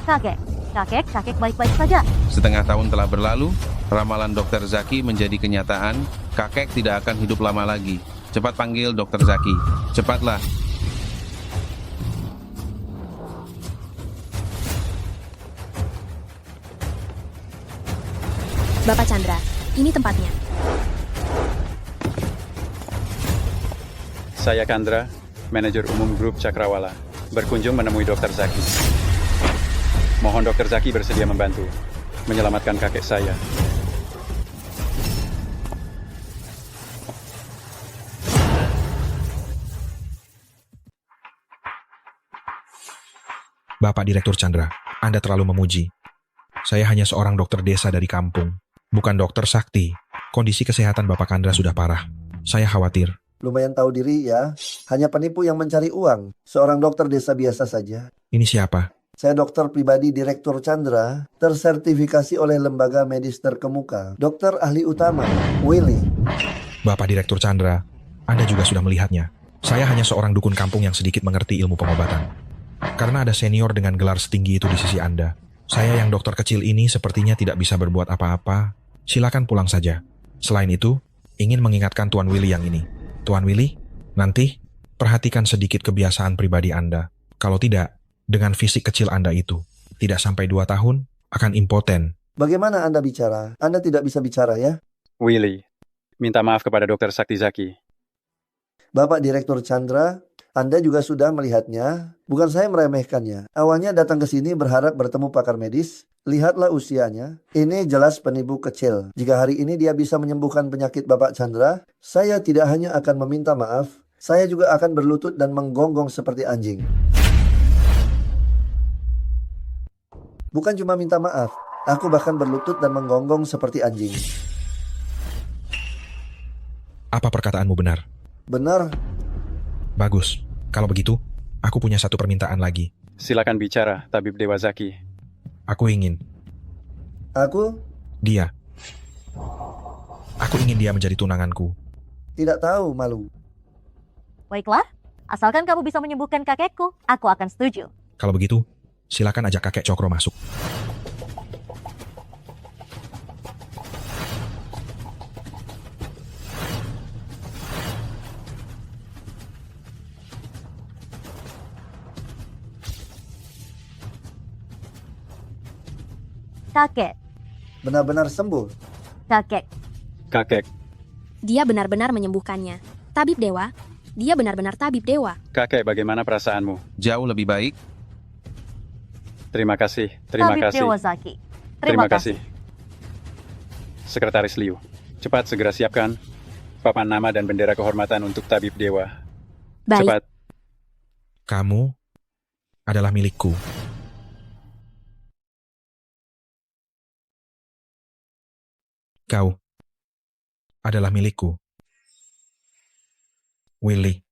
Kakek baik-baik saja. Setengah tahun telah berlalu, ramalan Dr. Zaki menjadi kenyataan, kakek tidak akan hidup lama lagi. Cepat panggil Dr. Zaki. Cepatlah. Bapak Chandra, ini tempatnya. Saya Chandra, manajer umum grup Cakrawala, berkunjung menemui Dr. Zaki. Mohon Dr. Zaki bersedia membantu, menyelamatkan kakek saya. Bapak Direktur Chandra, Anda terlalu memuji. Saya hanya seorang dokter desa dari kampung, bukan dokter sakti. Kondisi kesehatan Bapak Chandra sudah parah. Saya khawatir. Lumayan tahu diri ya, hanya penipu yang mencari uang. Seorang dokter desa biasa saja. Ini siapa? Saya dokter pribadi Direktur Chandra, tersertifikasi oleh lembaga medis terkemuka. Dokter ahli utama, Willy. Bapak Direktur Chandra, Anda juga sudah melihatnya. Saya hanya seorang dukun kampung yang sedikit mengerti ilmu pengobatan. Karena ada senior dengan gelar setinggi itu di sisi Anda, saya yang dokter kecil ini sepertinya tidak bisa berbuat apa-apa. Silakan pulang saja. Selain itu, ingin mengingatkan Tuan Willy yang ini. Tuan Willy, nanti perhatikan sedikit kebiasaan pribadi Anda. Kalau tidak, dengan fisik kecil Anda itu, tidak sampai 2 tahun akan impoten. Bagaimana Anda bicara? Anda tidak bisa bicara ya? Willy, minta maaf kepada Dr. Sakti Zaki. Bapak Direktur Chandra, Anda juga sudah melihatnya. Bukan saya meremehkannya. Awalnya datang ke sini berharap bertemu pakar medis. Lihatlah usianya. Ini jelas penipu kecil. Jika hari ini dia bisa menyembuhkan penyakit Bapak Chandra, saya tidak hanya akan meminta maaf, saya juga akan berlutut dan menggonggong seperti anjing. Bukan cuma minta maaf, aku bahkan berlutut dan menggonggong seperti anjing. Apa perkataanmu benar? Benar. Bagus. Kalau begitu, aku punya satu permintaan lagi. Silakan bicara, Tabib Dewa Zaki. Aku ingin Aku dia. Aku ingin dia menjadi tunanganku. tidak tahu, malu. Baiklah, asalkan kamu bisa menyembuhkan kakekku, aku akan setuju. Kalau begitu, silakan ajak kakek Cokro masuk. Kakek, Benar-benar sembuh. kakek. Kakek, Dia benar-benar menyembuhkannya. Tabib Dewa, dia benar-benar Tabib Dewa. kakek bagaimana perasaanmu? Jauh lebih baik. Terima kasih, terima Tabib kasih. Dewa Zaki. Terima kasih. Sekretaris Liu, cepat segera siapkan papan nama dan bendera kehormatan untuk Tabib Dewa. Baik, Cepat. Kamu adalah milikku. Kau adalah milikku. Willy,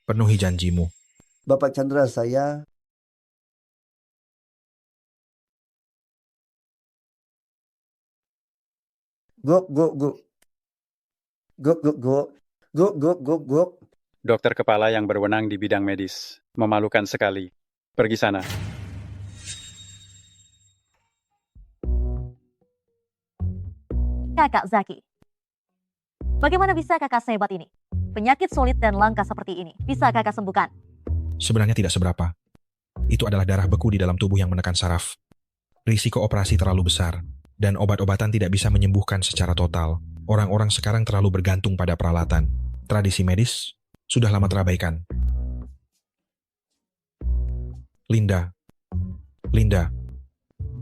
penuhi janjimu. Bapak Chandra, saya gok gok gok gok gok gok gok gok gok gok. Dokter kepala yang berwenang di bidang medis. Memalukan sekali. Pergi sana. Kakak Zaki. Bagaimana bisa kakak sehebat ini? Penyakit sulit dan langka seperti ini, bisa kakak sembuhkan? Sebenarnya tidak seberapa. Itu adalah darah beku di dalam tubuh yang menekan saraf. Risiko operasi terlalu besar, dan obat-obatan tidak bisa menyembuhkan secara total. Orang-orang sekarang terlalu bergantung pada peralatan. Tradisi medis sudah lama terabaikan. Linda,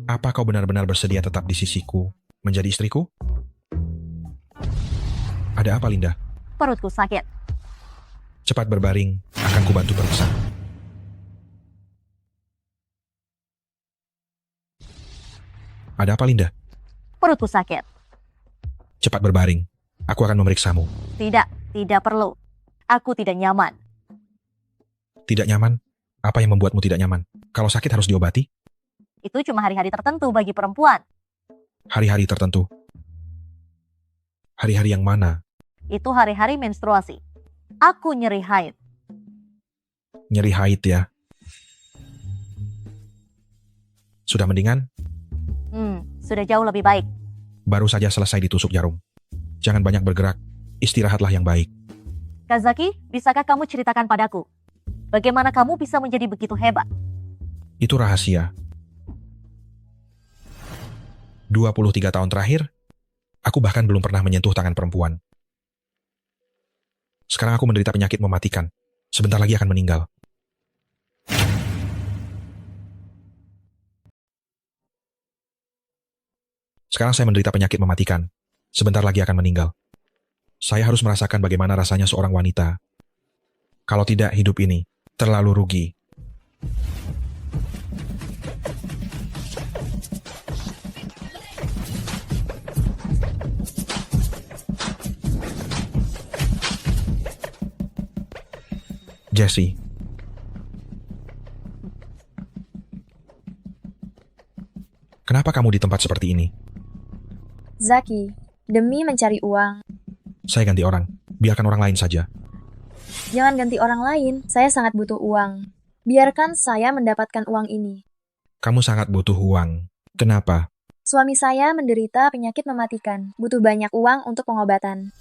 apa kau benar-benar bersedia tetap di sisiku, menjadi istriku? Ada apa, Linda? Perutku sakit. Cepat berbaring, akan kubantu periksa. Ada apa, Linda? Perutku sakit. Cepat berbaring, aku akan memeriksamu. Tidak perlu. Aku tidak nyaman. Tidak nyaman? Apa yang membuatmu tidak nyaman? Kalau sakit harus diobati? Itu cuma hari-hari tertentu bagi perempuan. Hari-hari tertentu. Hari-hari yang mana? Itu hari-hari menstruasi. Aku nyeri haid. Nyeri haid ya? Sudah mendingan? Sudah jauh lebih baik. Baru saja selesai ditusuk jarum. Jangan banyak bergerak. Istirahatlah yang baik. Kak Zaki, bisakah kamu ceritakan padaku? Bagaimana kamu bisa menjadi begitu hebat? Itu rahasia. 23 tahun terakhir, aku bahkan belum pernah menyentuh tangan perempuan. Sekarang aku menderita penyakit mematikan. Sebentar lagi akan meninggal. Sekarang saya menderita penyakit mematikan. Sebentar lagi akan meninggal. Saya harus merasakan bagaimana rasanya seorang wanita. Kalau tidak, hidup ini terlalu rugi. Jessie. Kenapa kamu di tempat seperti ini? Zaki, demi mencari uang. Saya ganti orang. Biarkan orang lain saja. Jangan ganti orang lain, saya sangat butuh uang. Biarkan saya mendapatkan uang ini. Kamu sangat butuh uang. Kenapa? Suami saya menderita penyakit mematikan, butuh banyak uang untuk pengobatan.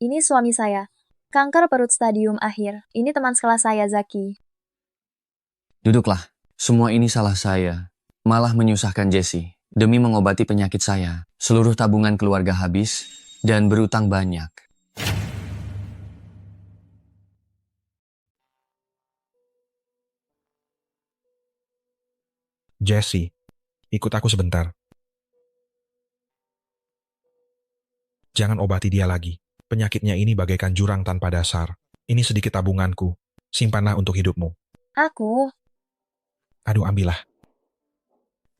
Ini suami saya, kanker perut stadium akhir. Ini teman sekelas saya, Zaki. Duduklah. Semua ini salah saya. Malah menyusahkan Jessie. Demi mengobati penyakit saya, seluruh tabungan keluarga habis dan berutang banyak. Jessie, ikut aku sebentar. Jangan obati dia lagi. Penyakitnya ini bagaikan jurang tanpa dasar. Ini sedikit tabunganku. Simpanlah untuk hidupmu. Aku? Aduh, ambillah.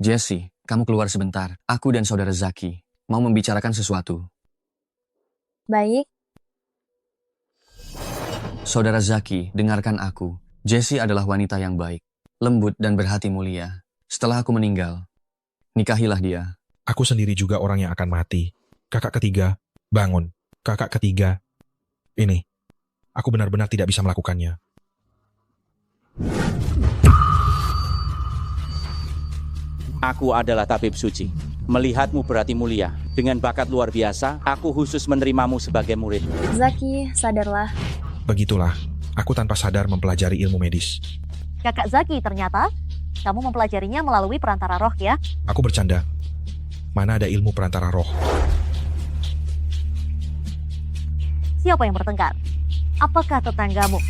Jessie, kamu keluar sebentar. Aku dan saudara Zaki mau membicarakan sesuatu. Baik. Saudara Zaki, dengarkan aku. Jessie adalah wanita yang baik, lembut dan berhati mulia. Setelah aku meninggal, nikahilah dia. Aku sendiri juga orang yang akan mati. Kakak ketiga, bangun. Kakak ketiga, ini. Aku benar-benar tidak bisa melakukannya. Aku adalah tabib suci. Melihatmu berarti mulia. Dengan bakat luar biasa, aku khusus menerimamu sebagai murid. Zaki, sadarlah. Begitulah, aku tanpa sadar mempelajari ilmu medis. Kakak Zaki, ternyata kamu mempelajarinya melalui perantara roh ya? Aku bercanda. Mana ada ilmu perantara roh? Siapa yang bertengkar? Apakah tetanggamu?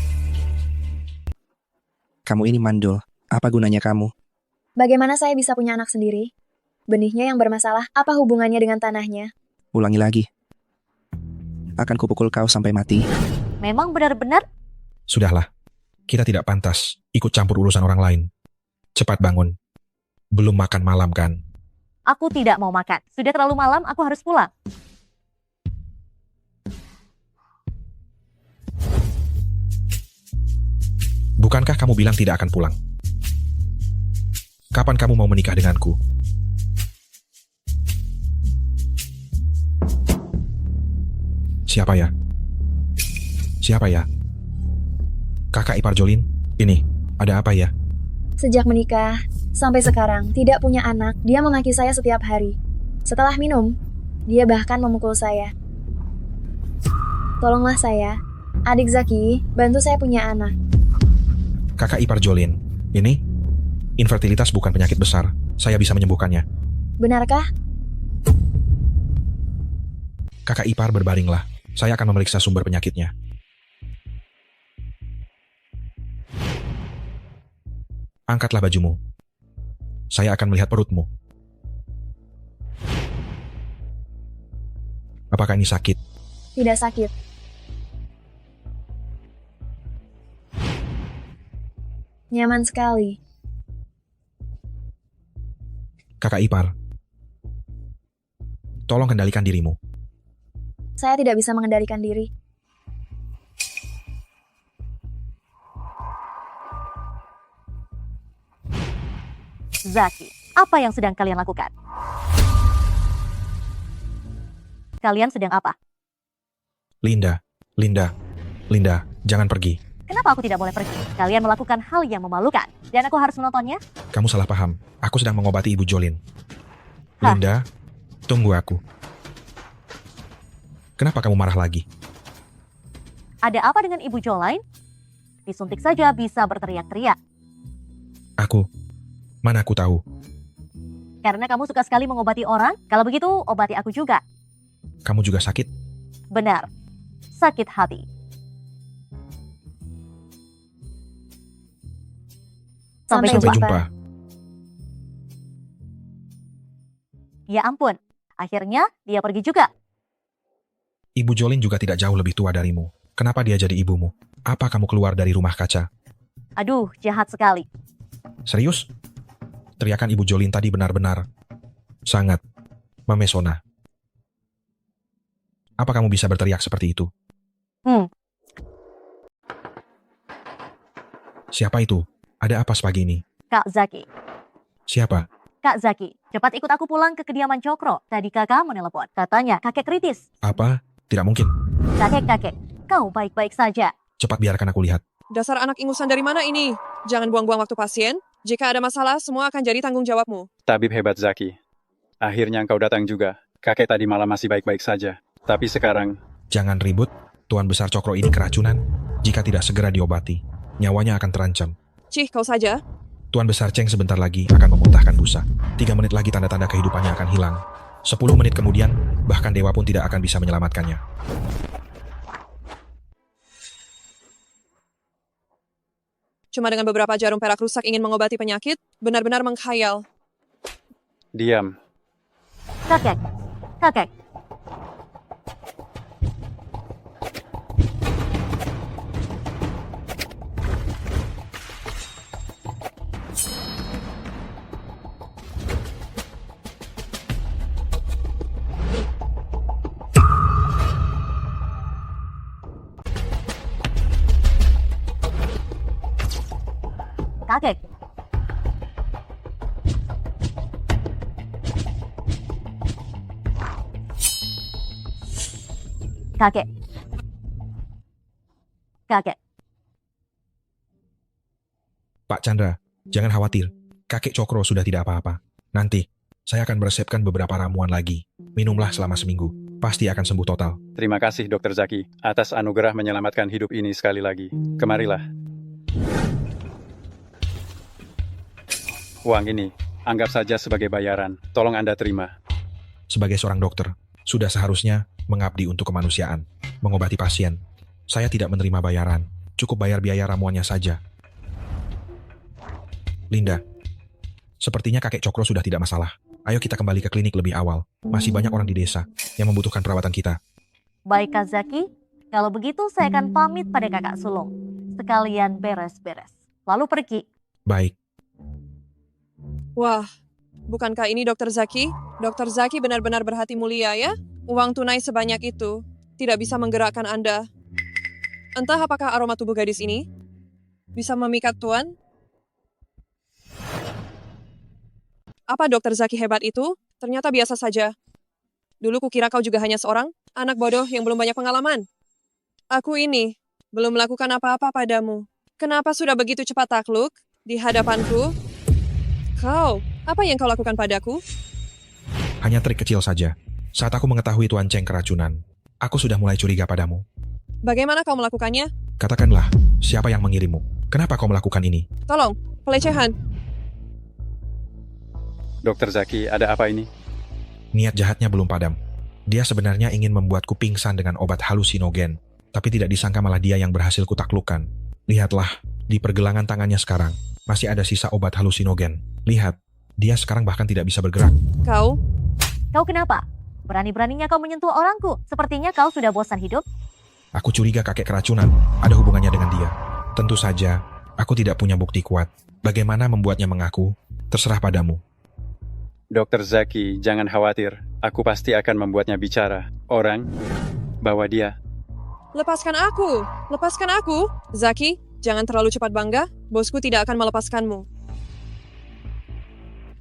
Kamu ini mandul. Apa gunanya kamu? Bagaimana saya bisa punya anak sendiri? Benihnya yang bermasalah, apa hubungannya dengan tanahnya? Ulangi lagi. Akan kupukul kau sampai mati. Memang benar-benar? Sudahlah, kita tidak pantas ikut campur urusan orang lain. Cepat bangun. Belum makan malam kan? Aku tidak mau makan. Sudah terlalu malam, aku harus pulang. Bukankah kamu bilang tidak akan pulang? Kapan kamu mau menikah denganku? Siapa ya? Siapa ya? Kakak ipar Jolin? Ini, ada apa ya? Sejak menikah, sampai sekarang tidak punya anak, dia memaki saya setiap hari. Setelah minum, dia bahkan memukul saya. Tolonglah saya. Adik Zaki, bantu saya punya anak. Kakak ipar Jolin, ini? Infertilitas bukan penyakit besar. Saya bisa menyembuhkannya. Benarkah? Kakak ipar, berbaringlah. Saya akan memeriksa sumber penyakitnya. Angkatlah bajumu. Saya akan melihat perutmu. Apakah ini sakit? Tidak sakit. Nyaman sekali. Kakak ipar, tolong kendalikan dirimu. Saya tidak bisa mengendalikan diri. Zaki, apa yang sedang kalian lakukan? Kalian sedang apa? Linda, jangan pergi. Kenapa aku tidak boleh pergi? Kalian melakukan hal yang memalukan, dan aku harus menontonnya? Kamu salah paham. Aku sedang mengobati Ibu Jolin. Hah? Linda, tunggu aku. Kenapa kamu marah lagi? Ada apa dengan Ibu Jolin? Disuntik saja bisa berteriak-teriak. Mana aku tahu. Karena kamu suka sekali mengobati orang, kalau begitu obati aku juga. Kamu juga sakit? Benar, sakit hati. Sampai jumpa. Ya ampun, akhirnya dia pergi juga. Ibu Jolin juga tidak jauh lebih tua darimu. Kenapa dia jadi ibumu? Apa kamu keluar dari rumah kaca? Aduh, jahat sekali. Serius? Teriakan Ibu Jolin tadi benar-benar sangat memesona. Apa kamu bisa berteriak seperti itu? Siapa itu? Ada apa pagi ini? Kak Zaki. Siapa? Kak Zaki, cepat ikut aku pulang ke kediaman Cokro. Tadi kakak menelepon. Katanya kakek kritis. Apa? Tidak mungkin. Kakek, kau baik-baik saja. Cepat biarkan aku lihat. Dasar anak ingusan dari mana ini? Jangan buang-buang waktu pasien. Jika ada masalah, semua akan jadi tanggung jawabmu. Tabib hebat Zaki. Akhirnya engkau datang juga. Kakek tadi malam masih baik-baik saja. Tapi sekarang... Jangan ribut. Tuan Besar Cokro ini keracunan. Jika tidak segera diobati, nyawanya akan terancam. Cih, kau saja. Tuan Besar Cheng sebentar lagi akan memuntahkan busa. 3 menit lagi tanda-tanda kehidupannya akan hilang. 10 menit kemudian, bahkan dewa pun tidak akan bisa menyelamatkannya. Cuma dengan beberapa jarum perak rusak ingin mengobati penyakit, benar-benar mengkhayal. Diam. Kakek. Kakek. Pak Chandra, jangan khawatir. Kakek Cokro sudah tidak apa-apa. Nanti, saya akan meresepkan beberapa ramuan lagi. Minumlah selama seminggu. Pasti akan sembuh total. Terima kasih Dr. Zaki atas anugerah menyelamatkan hidup ini sekali lagi. Kemarilah. Uang ini, anggap saja sebagai bayaran. Tolong Anda terima. Sebagai seorang dokter, sudah seharusnya mengabdi untuk kemanusiaan, mengobati pasien. Saya tidak menerima bayaran, cukup bayar biaya ramuannya saja. Linda, sepertinya kakek Cokro sudah tidak masalah. Ayo kita kembali ke klinik lebih awal. Masih banyak orang di desa yang membutuhkan perawatan kita. Baik Kak Zaki, kalau begitu saya akan pamit pada kakak sulung. Sekalian beres-beres. Lalu pergi. Baik. Wah, bukankah ini Dr. Zaki? Dr. Zaki benar-benar berhati mulia ya? Uang tunai sebanyak itu tidak bisa menggerakkan Anda. Entah apakah aroma tubuh gadis ini bisa memikat Tuan? Apa Dr. Zaki hebat itu? Ternyata biasa saja. Dulu kukira kau juga hanya seorang anak bodoh yang belum banyak pengalaman. Aku ini belum melakukan apa-apa padamu. Kenapa sudah begitu cepat takluk di hadapanku? Kau, apa yang kau lakukan padaku? Hanya trik kecil saja. Saat aku mengetahui Tuan Cheng keracunan, aku sudah mulai curiga padamu. Bagaimana kau melakukannya? Katakanlah, siapa yang mengirimmu? Kenapa kau melakukan ini? Tolong, pelecehan. Dr. Zaki, ada apa ini? Niat jahatnya belum padam. Dia sebenarnya ingin membuatku pingsan dengan obat halusinogen, tapi tidak disangka malah dia yang berhasil kutaklukkan. Lihatlah, di pergelangan tangannya sekarang, masih ada sisa obat halusinogen. Lihat, dia sekarang bahkan tidak bisa bergerak. Kau kenapa? Berani-beraninya kau menyentuh orangku. Sepertinya kau sudah bosan hidup. Aku curiga kakek keracunan ada hubungannya dengan dia. Tentu saja, aku tidak punya bukti kuat. Bagaimana membuatnya mengaku? Terserah padamu. Dr. Zaki, jangan khawatir. Aku pasti akan membuatnya bicara. Orang, bawa dia. lepaskan aku. Lepaskan aku. Zaki, jangan terlalu cepat bangga. Bosku tidak akan melepaskanmu.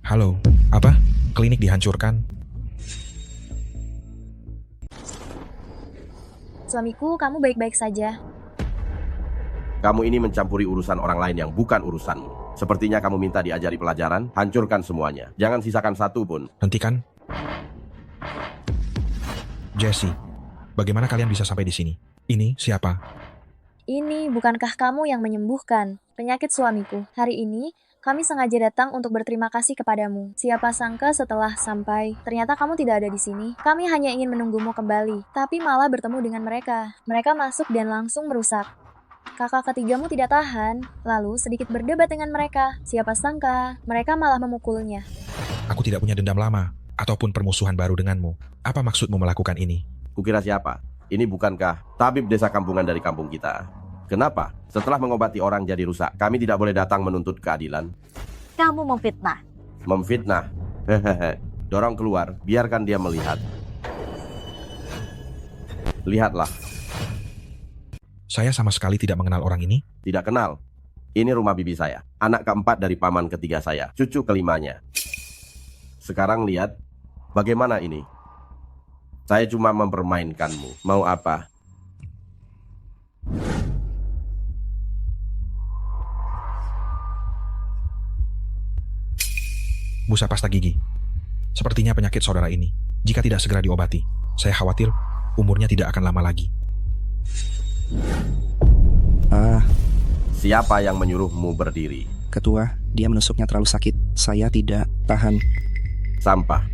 Halo, apa? Klinik dihancurkan? Suamiku, kamu baik-baik saja. Kamu ini mencampuri urusan orang lain yang bukan urusanmu. Sepertinya kamu minta diajari pelajaran, hancurkan semuanya. Jangan sisakan satu pun. Hentikan. Jesse, bagaimana kalian bisa sampai di sini? Ini siapa? Ini bukankah kamu yang menyembuhkan penyakit suamiku? Hari ini, kami sengaja datang untuk berterima kasih kepadamu. Siapa sangka setelah sampai, ternyata kamu tidak ada di sini. Kami hanya ingin menunggumu kembali, tapi malah bertemu dengan mereka. Mereka masuk dan langsung merusak. Kakak ketigamu tidak tahan, lalu sedikit berdebat dengan mereka. Siapa sangka, mereka malah memukulnya. Aku tidak punya dendam lama, ataupun permusuhan baru denganmu. Apa maksudmu melakukan ini? Kukira siapa? Ini bukankah tabib desa kampungan dari kampung kita? Kenapa? Setelah mengobati orang jadi rusak, kami tidak boleh datang menuntut keadilan. Kamu memfitnah. Memfitnah? Hehehe. Dorong keluar, biarkan dia melihat. Lihatlah. Saya sama sekali tidak mengenal orang ini. Tidak kenal. Ini rumah bibi saya. Anak keempat dari paman ketiga saya. Cucu kelimanya. Sekarang lihat. Bagaimana ini? Saya cuma mempermainkanmu. Mau apa? Busa pasta gigi. Sepertinya penyakit saudara ini, jika tidak segera diobati, saya khawatir umurnya tidak akan lama lagi. Siapa yang menyuruhmu berdiri? Ketua, dia menusuknya terlalu sakit. Saya tidak tahan. Sampah.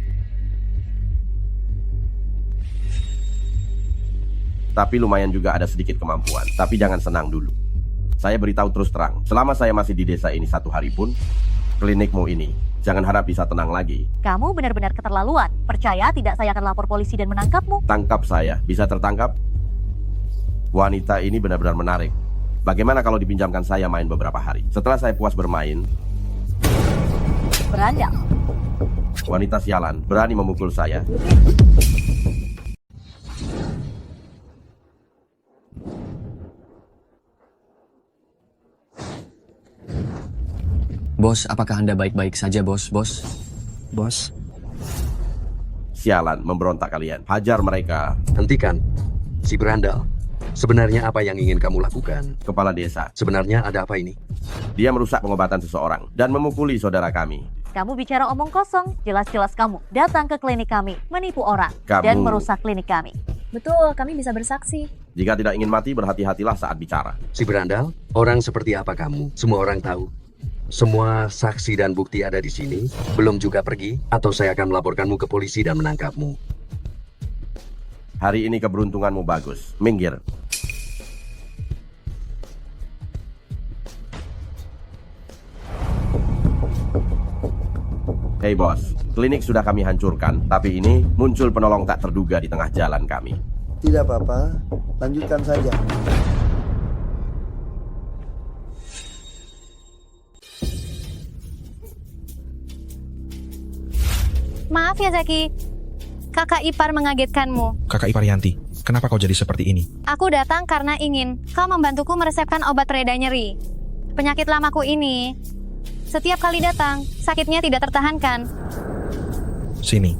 Tapi lumayan juga ada sedikit kemampuan. Tapi jangan senang dulu. Saya beritahu terus terang, selama saya masih di desa ini 1 hari pun, klinikmu ini jangan harap bisa tenang lagi. Kamu benar-benar keterlaluan. Percaya tidak saya akan lapor polisi dan menangkapmu? Tangkap saya, bisa tertangkap? Wanita ini benar-benar menarik. Bagaimana kalau dipinjamkan saya main beberapa hari? Setelah saya puas bermain, Berandal. wanita sialan berani memukul saya. Bos, apakah Anda baik-baik saja, bos? Bos. Sialan, memberontak kalian. Hajar mereka. Hentikan. Si berandal. Sebenarnya apa yang ingin kamu lakukan? Kepala desa. Sebenarnya ada apa ini? Dia merusak pengobatan seseorang dan memukuli saudara kami. Kamu bicara omong kosong. Jelas-jelas kamu datang ke klinik kami, menipu orang, Kamu- dan merusak klinik kami. Betul, kami bisa bersaksi. Jika tidak ingin mati, berhati-hatilah saat bicara. Si berandal, orang seperti apa kamu? Semua orang tahu. Semua saksi dan bukti ada di sini. Belum juga pergi, atau saya akan melaporkanmu ke polisi dan menangkapmu. Hari ini keberuntunganmu bagus. Minggir. Hei bos, klinik sudah kami hancurkan, tapi ini muncul penolong tak terduga di tengah jalan kami. Tidak apa-apa, lanjutkan saja. Maaf ya Zaki, kakak ipar mengagetkanmu. Kakak ipar Yanti, kenapa kau jadi seperti ini? Aku datang karena ingin kau membantuku meresepkan obat reda nyeri. Penyakit lamaku ini, setiap kali datang, sakitnya tidak tertahankan. Sini.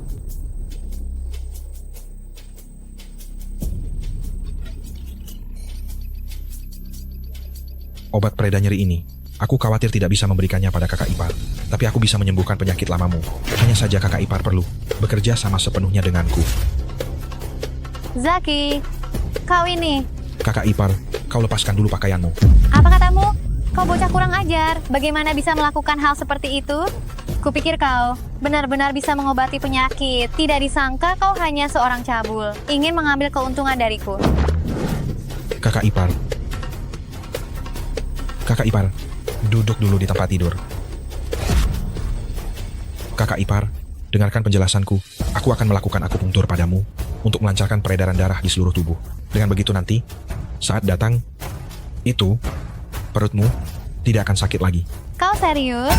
Obat pereda nyeri ini, aku khawatir tidak bisa memberikannya pada kakak ipar. Tapi aku bisa menyembuhkan penyakit lamamu. Hanya saja kakak ipar perlu bekerja sama sepenuhnya denganku. Zaki, kau ini, Kakak ipar, kau lepaskan dulu pakaianmu. apa katamu? Kau bocah kurang ajar, bagaimana bisa melakukan hal seperti itu? Kupikir kau benar-benar bisa mengobati penyakit. Tidak disangka kau hanya seorang cabul, ingin mengambil keuntungan dariku. Kakak ipar. Kakak ipar, duduk dulu di tempat tidur. Kakak ipar, dengarkan penjelasanku. Aku akan melakukan akupunktur padamu untuk melancarkan peredaran darah di seluruh tubuh. Dengan begitu nanti, saat datang, itu, perutmu tidak akan sakit lagi. Kau serius?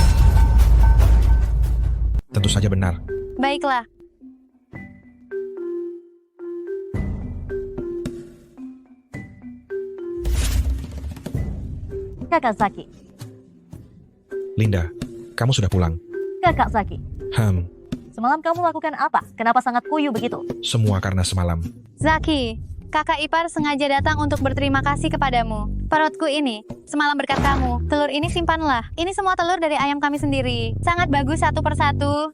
Tentu saja benar. Baiklah. Kakak Zaki. Linda, kamu sudah pulang. Kakak Zaki. Semalam kamu lakukan apa? Kenapa sangat kuyuh begitu? Semua karena semalam. Zaki, Kakak ipar sengaja datang untuk berterima kasih kepadamu. Perutku ini, semalam berkat kamu. Telur ini simpanlah. Ini semua telur dari ayam kami sendiri. Sangat bagus satu persatu.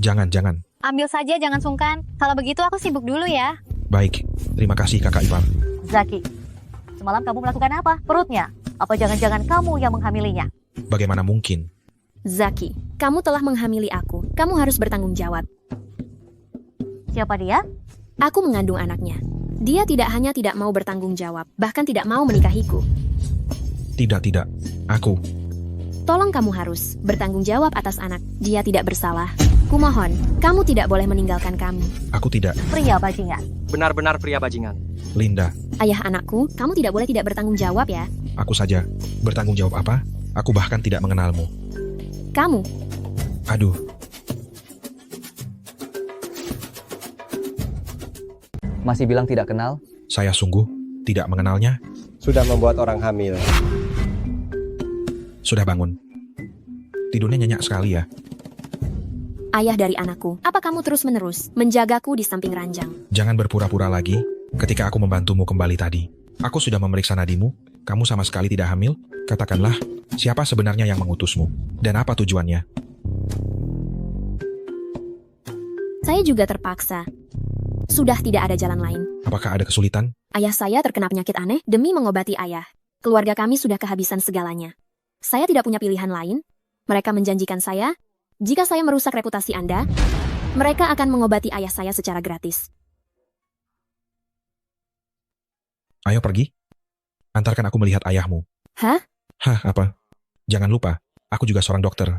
Jangan. Ambil saja, jangan sungkan. Kalau begitu aku sibuk dulu ya. Baik, terima kasih kakak ipar. Zaki, semalam kamu melakukan apa? Perutnya? Apa jangan-jangan kamu yang menghamilinya? Bagaimana mungkin? Zaki, kamu telah menghamili aku. Kamu harus bertanggung jawab. Siapa dia? Aku mengandung anaknya. Dia tidak hanya tidak mau bertanggung jawab, bahkan tidak mau menikahiku. Tidak. Aku. Tolong kamu harus bertanggung jawab atas anak. Dia tidak bersalah. Kumohon, kamu tidak boleh meninggalkan kami. Aku tidak. Pria bajingan. Benar-benar pria bajingan. Linda. Ayah anakku, kamu tidak boleh tidak bertanggung jawab ya. Aku saja. Bertanggung jawab apa? Aku bahkan tidak mengenalmu. Kamu. Aduh. Masih bilang tidak kenal? Saya sungguh tidak mengenalnya. Sudah membuat orang hamil. Sudah bangun. Tidurnya nyenyak sekali ya. Ayah dari anakku, apa kamu terus-menerus menjagaku di samping ranjang? Jangan berpura-pura lagi. Ketika aku membantumu kembali tadi, aku sudah memeriksa nadimu. Kamu sama sekali tidak hamil. Katakanlah, siapa sebenarnya yang mengutusmu? Dan apa tujuannya? Saya juga terpaksa. Sudah tidak ada jalan lain. Apakah ada kesulitan? Ayah saya terkena penyakit aneh demi mengobati ayah. Keluarga kami sudah kehabisan segalanya. Saya tidak punya pilihan lain. Mereka menjanjikan saya, jika saya merusak reputasi Anda, mereka akan mengobati ayah saya secara gratis. Ayo pergi. Antarkan aku melihat ayahmu. Hah? Hah, apa? Jangan lupa, aku juga seorang dokter.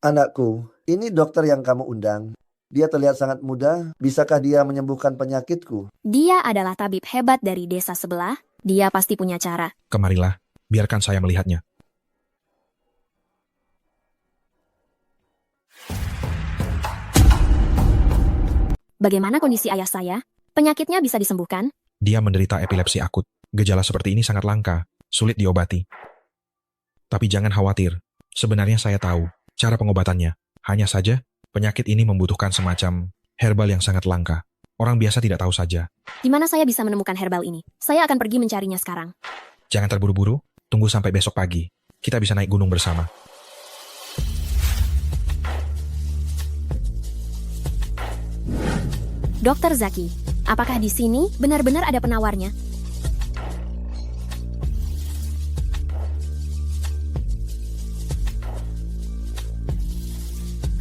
Anakku, ini dokter yang kamu undang. Dia terlihat sangat muda. Bisakah dia menyembuhkan penyakitku? Dia adalah tabib hebat dari desa sebelah. Dia pasti punya cara. Kemarilah, biarkan saya melihatnya. Bagaimana kondisi ayah saya? Penyakitnya bisa disembuhkan? Dia menderita epilepsi akut. Gejala seperti ini sangat langka, sulit diobati. Tapi jangan khawatir, sebenarnya saya tahu cara pengobatannya. Hanya saja, penyakit ini membutuhkan semacam herbal yang sangat langka. Orang biasa tidak tahu saja. Di mana saya bisa menemukan herbal ini? Saya akan pergi mencarinya sekarang. Jangan terburu-buru, tunggu sampai besok pagi. Kita bisa naik gunung bersama. Dokter Zaki, apakah di sini benar-benar ada penawarnya?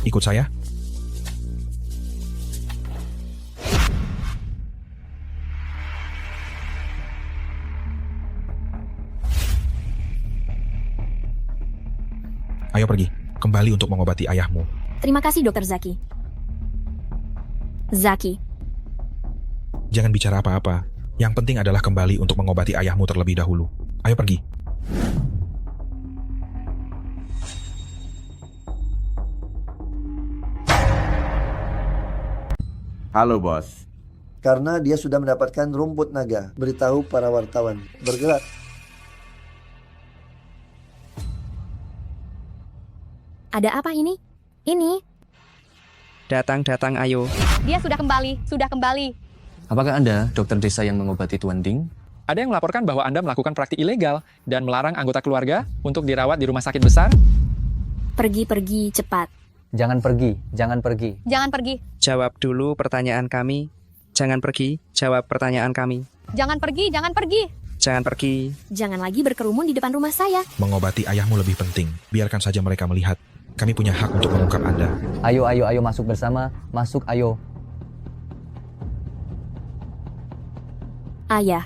Ikut saya. Ayo pergi, kembali untuk mengobati ayahmu. Terima kasih, Dokter Zaki. Zaki, Jangan bicara apa-apa. Yang penting adalah kembali untuk mengobati ayahmu terlebih dahulu. Ayo pergi. Halo bos. Karena dia sudah mendapatkan rumput naga. Beritahu para wartawan. Bergerak. ada apa ini? Ini. Datang, ayo. Dia sudah kembali. Apakah Anda dokter desa yang mengobati Tuan Ding? Ada yang melaporkan bahwa Anda melakukan praktik ilegal dan melarang anggota keluarga untuk dirawat di rumah sakit besar. Pergi, cepat. Jangan pergi. Jangan pergi. Jawab dulu pertanyaan kami. Jangan pergi, jawab pertanyaan kami. Jangan pergi. Jangan pergi. Jangan lagi berkerumun di depan rumah saya. Mengobati ayahmu lebih penting. Biarkan saja mereka melihat. Kami punya hak untuk mengungkap Anda. Ayo masuk bersama. Masuk, ayo. Ayah.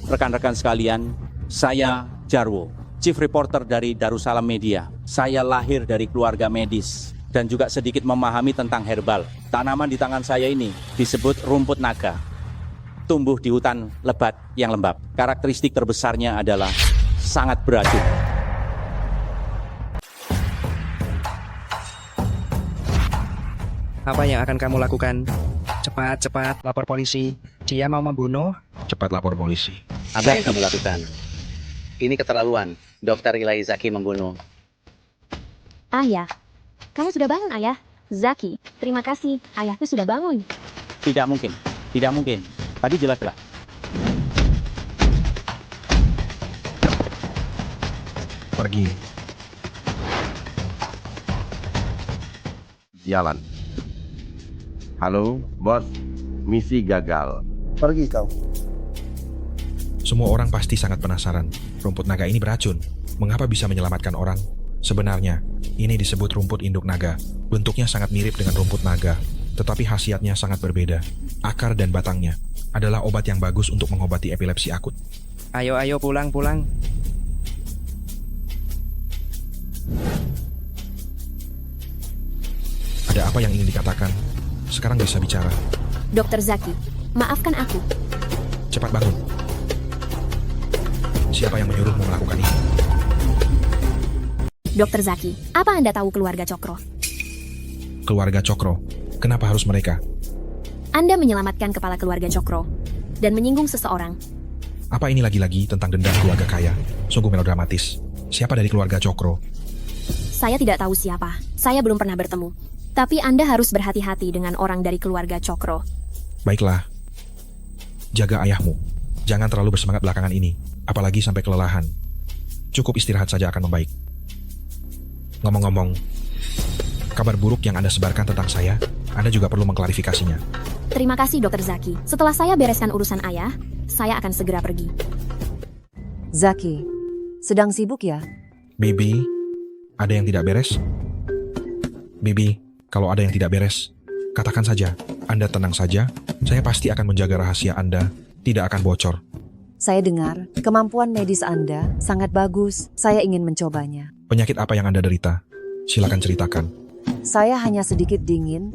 Rekan-rekan sekalian, saya Jarwo, Chief Reporter dari Darussalam Media. Saya lahir dari keluarga medis dan juga sedikit memahami tentang herbal. Tanaman di tangan saya ini disebut rumput naga. Tumbuh di hutan lebat yang lembab. Karakteristik terbesarnya adalah sangat beracun. Apa yang akan kamu lakukan? Cepat, lapor polisi. Dia mau membunuh. Cepat lapor polisi. Apa yang kamu lakukan? Ini keterlaluan. Dr. Ilai Zaki membunuh. Ayah. Kamu sudah bangun, Ayah. Zaki, terima kasih. Ayahku sudah bangun. Tidak mungkin. Tidak mungkin. Tadi jelas-jelas. Pergi. Jalan. Halo, bos. Misi gagal. Pergi kau. Semua orang pasti sangat penasaran. Rumput naga ini beracun. Mengapa bisa menyelamatkan orang? Sebenarnya, ini disebut rumput induk naga. Bentuknya sangat mirip dengan rumput naga, tetapi khasiatnya sangat berbeda. Akar dan batangnya adalah obat yang bagus untuk mengobati epilepsi akut. Ayo pulang. Ada apa yang ingin dikatakan? Sekarang bisa bicara. Dokter Zaki, maafkan aku. Cepat bangun. Siapa yang menyuruhmu melakukan ini? Dokter Zaki, apa Anda tahu keluarga Cokro? Keluarga Cokro. Kenapa harus mereka? Anda menyelamatkan kepala keluarga Cokro dan menyinggung seseorang. Apa ini lagi-lagi tentang dendam keluarga kaya? Sungguh melodramatis. Siapa dari keluarga Cokro? Saya tidak tahu siapa. Saya belum pernah bertemu. Tapi Anda harus berhati-hati dengan orang dari keluarga Cokro. Baiklah. Jaga ayahmu. Jangan terlalu bersemangat belakangan ini, apalagi sampai kelelahan. Cukup istirahat saja akan membaik. Ngomong-ngomong, kabar buruk yang Anda sebarkan tentang saya, Anda juga perlu mengklarifikasinya. Terima kasih, Dokter Zaki. Setelah saya bereskan urusan ayah, saya akan segera pergi. Zaki, sedang sibuk ya? Bibi, ada yang tidak beres? Bibi, kalau ada yang tidak beres, katakan saja. Anda tenang saja, saya pasti akan menjaga rahasia Anda, tidak akan bocor. Saya dengar kemampuan medis Anda sangat bagus. Saya ingin mencobanya. Penyakit apa yang Anda derita? Silakan ceritakan. Saya hanya sedikit dingin.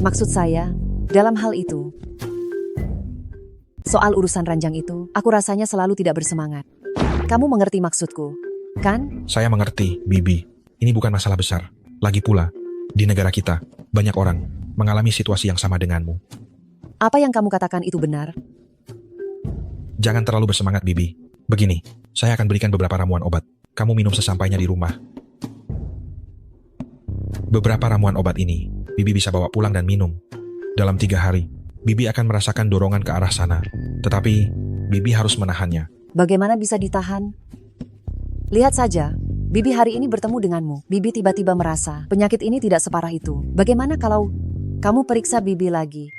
Maksud saya, dalam hal itu, soal urusan ranjang itu, aku rasanya selalu tidak bersemangat. Kamu mengerti maksudku, kan? Saya mengerti, Bibi. Ini bukan masalah besar. Lagi pula, di negara kita, banyak orang mengalami situasi yang sama denganmu. Apa yang kamu katakan itu benar? Jangan terlalu bersemangat, Bibi. Begini, saya akan berikan beberapa ramuan obat. Kamu minum sesampainya di rumah. Beberapa ramuan obat ini, Bibi bisa bawa pulang dan minum. Dalam 3 hari, Bibi akan merasakan dorongan ke arah sana. Tetapi, Bibi harus menahannya. Bagaimana bisa ditahan? Lihat saja, Bibi hari ini bertemu denganmu. Bibi tiba-tiba merasa penyakit ini tidak separah itu. Bagaimana kalau kamu periksa Bibi lagi?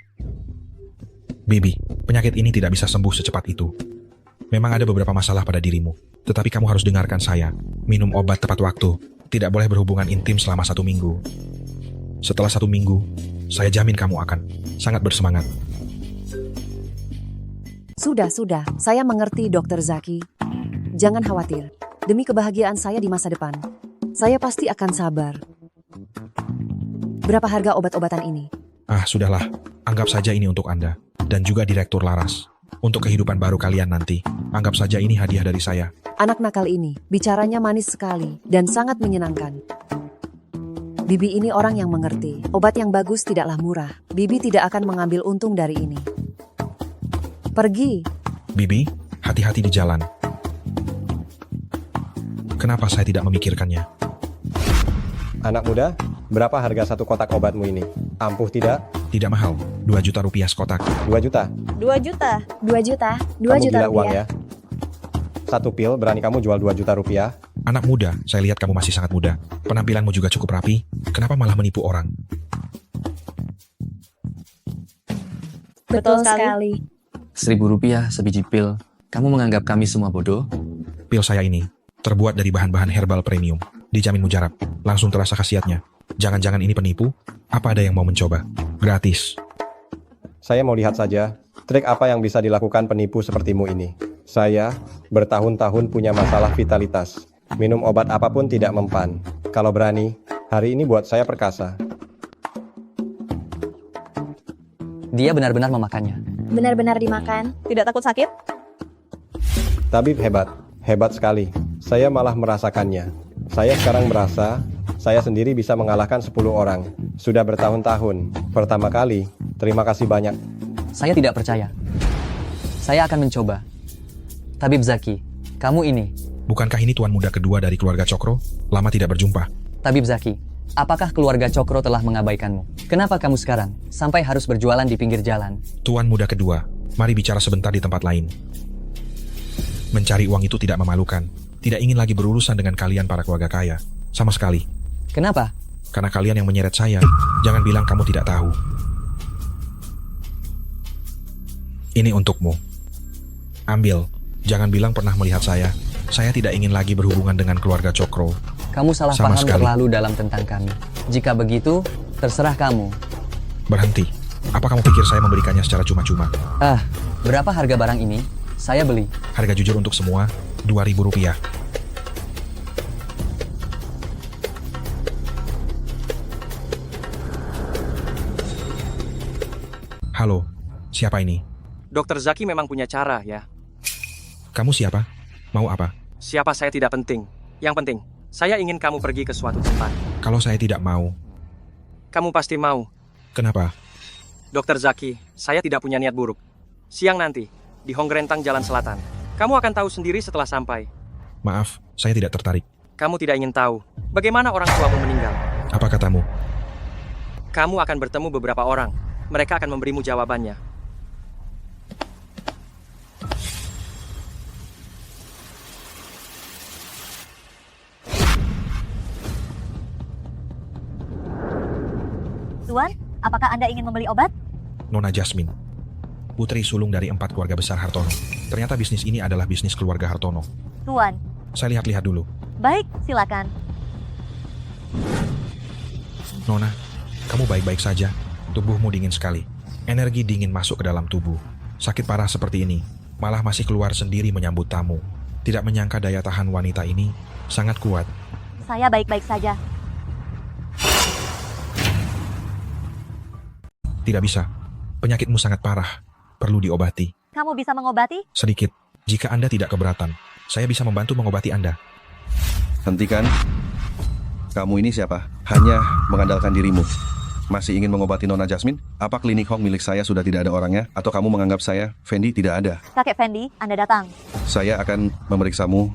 Bibi, penyakit ini tidak bisa sembuh secepat itu. Memang ada beberapa masalah pada dirimu. Tetapi kamu harus dengarkan saya. Minum obat tepat waktu. Tidak boleh berhubungan intim selama 1 minggu. Setelah 1 minggu, saya jamin kamu akan sangat bersemangat. Sudah. Saya mengerti, Dokter Zaki. Jangan khawatir. Demi kebahagiaan saya di masa depan, saya pasti akan sabar. Berapa harga obat-obatan ini? Sudahlah. Anggap saja ini untuk Anda. Dan juga Direktur Laras. Untuk kehidupan baru kalian nanti. Anggap saja ini hadiah dari saya. Anak nakal ini, bicaranya manis sekali dan sangat menyenangkan. Bibi ini orang yang mengerti. Obat yang bagus tidaklah murah. Bibi tidak akan mengambil untung dari ini. Pergi. Bibi, hati-hati di jalan. Kenapa saya tidak memikirkannya? Anak muda, berapa harga 1 kotak obatmu ini? Ampuh tidak? Tidak mahal, 2 juta rupiah sekotak. 2 juta? 2 juta. 2 juta. 2 Kamu juta gila uang rupiah. ya? 1 pil berani kamu jual 2 juta rupiah? Anak muda, saya lihat kamu masih sangat muda. Penampilanmu juga cukup rapi. Kenapa malah menipu orang? Betul sekali. 1.000 rupiah sebiji pil. Kamu menganggap kami semua bodoh? Pil saya ini terbuat dari bahan-bahan herbal premium. Dijamin mujarab. Langsung terasa khasiatnya. Jangan-jangan ini penipu? Apa ada yang mau mencoba? Gratis. Saya mau lihat saja, trik apa yang bisa dilakukan penipu sepertimu ini. Saya bertahun-tahun punya masalah vitalitas. Minum obat apapun tidak mempan. Kalau berani, hari ini buat saya perkasa. Dia benar-benar memakannya. Benar-benar dimakan. Tidak takut sakit? Tabib hebat sekali. Saya malah merasakannya. Saya sekarang merasa saya sendiri bisa mengalahkan 10 orang. Sudah bertahun-tahun. Pertama kali, terima kasih banyak. Saya tidak percaya. Saya akan mencoba. Tabib Zaki, kamu ini. Bukankah ini tuan muda kedua dari keluarga Cokro? Lama tidak berjumpa. Tabib Zaki, Apakah keluarga Cokro telah mengabaikanmu? Kenapa kamu sekarang sampai harus berjualan di pinggir jalan? Tuan muda kedua, mari bicara sebentar di tempat lain. Mencari uang itu tidak memalukan. Tidak ingin lagi berurusan dengan kalian para keluarga kaya. Sama sekali. Kenapa? Karena kalian yang menyeret saya. Jangan bilang kamu tidak tahu. Ini untukmu. Ambil. Jangan bilang pernah melihat saya. Saya tidak ingin lagi berhubungan dengan keluarga Cokro. Kamu salah Sama paham sekali. terlalu dalam tentang kami. Jika begitu, terserah kamu. Berhenti. Apa kamu pikir saya memberikannya secara cuma-cuma? Berapa harga barang ini? Saya beli. Harga jujur untuk semua, Rp2.000. Halo, siapa ini? Dokter Zaki memang punya cara ya. Kamu siapa? Mau apa? Siapa saya tidak penting. Yang penting, saya ingin kamu pergi ke suatu tempat. Kalau saya tidak mau, Kamu pasti mau. kenapa? Dokter Zaki, saya tidak punya niat buruk. Siang nanti, di Hongrentang Jalan Selatan. Kamu akan tahu sendiri setelah sampai. Maaf, saya tidak tertarik. Kamu tidak ingin tahu bagaimana orang tuamu meninggal. Apa katamu? Kamu akan bertemu beberapa orang. Mereka akan memberimu jawabannya. Tuan, apakah Anda ingin membeli obat? Nona Jasmine, putri sulung dari 4 keluarga besar Hartono. Ternyata bisnis ini adalah bisnis keluarga Hartono. Tuan, Saya lihat-lihat dulu. baik, silakan. Nona, kamu baik-baik saja. Tubuhmu dingin sekali. Energi dingin masuk ke dalam tubuh. Sakit parah seperti ini, malah masih keluar sendiri menyambut tamu. Tidak menyangka daya tahan wanita ini sangat kuat. Saya baik-baik saja. Tidak bisa. Penyakitmu sangat parah. Perlu diobati. Kamu bisa mengobati? Sedikit. Jika Anda tidak keberatan, saya bisa membantu mengobati Anda. Hentikan. Kamu ini siapa? Hanya mengandalkan dirimu. Masih ingin mengobati Nona Jasmine? Apa klinik Hong milik saya sudah tidak ada orangnya? Atau kamu menganggap saya, Fendi, tidak ada? Kakek Fendi, Anda datang. Saya akan memeriksamu.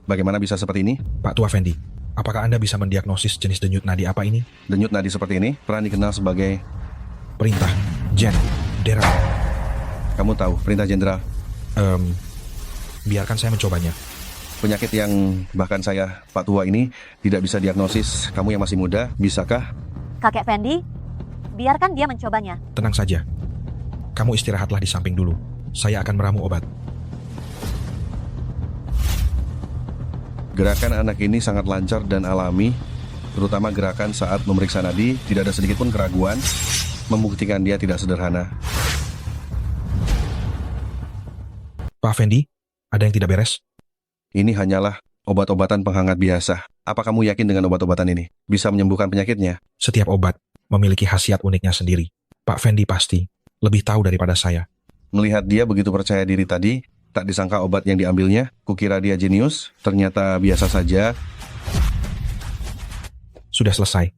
Bagaimana bisa seperti ini? Pak Tua Fendi, apakah Anda bisa mendiagnosis jenis denyut nadi apa ini? Denyut nadi seperti ini pernah dikenal sebagai Perintah Jenderal. Kamu tahu perintah jenderal? Biarkan saya mencobanya. Penyakit yang bahkan saya, Pak Tua ini, tidak bisa diagnosis. Kamu yang masih muda, bisakah? Kakek Fendi, biarkan dia mencobanya. Tenang saja. Kamu istirahatlah di samping dulu. Saya akan meramu obat. Gerakan anak ini sangat lancar dan alami, terutama gerakan saat memeriksa nadi, tidak ada sedikit pun keraguan, membuktikan dia tidak sederhana. Pak Fendi, ada yang tidak beres? Ini hanyalah obat-obatan penghangat biasa. Apa kamu yakin dengan obat-obatan ini bisa menyembuhkan penyakitnya? Setiap obat memiliki khasiat uniknya sendiri. Pak Fendi pasti lebih tahu daripada saya. Melihat dia begitu percaya diri tadi, tak disangka obat yang diambilnya, kukira dia jenius, ternyata biasa saja. Sudah selesai.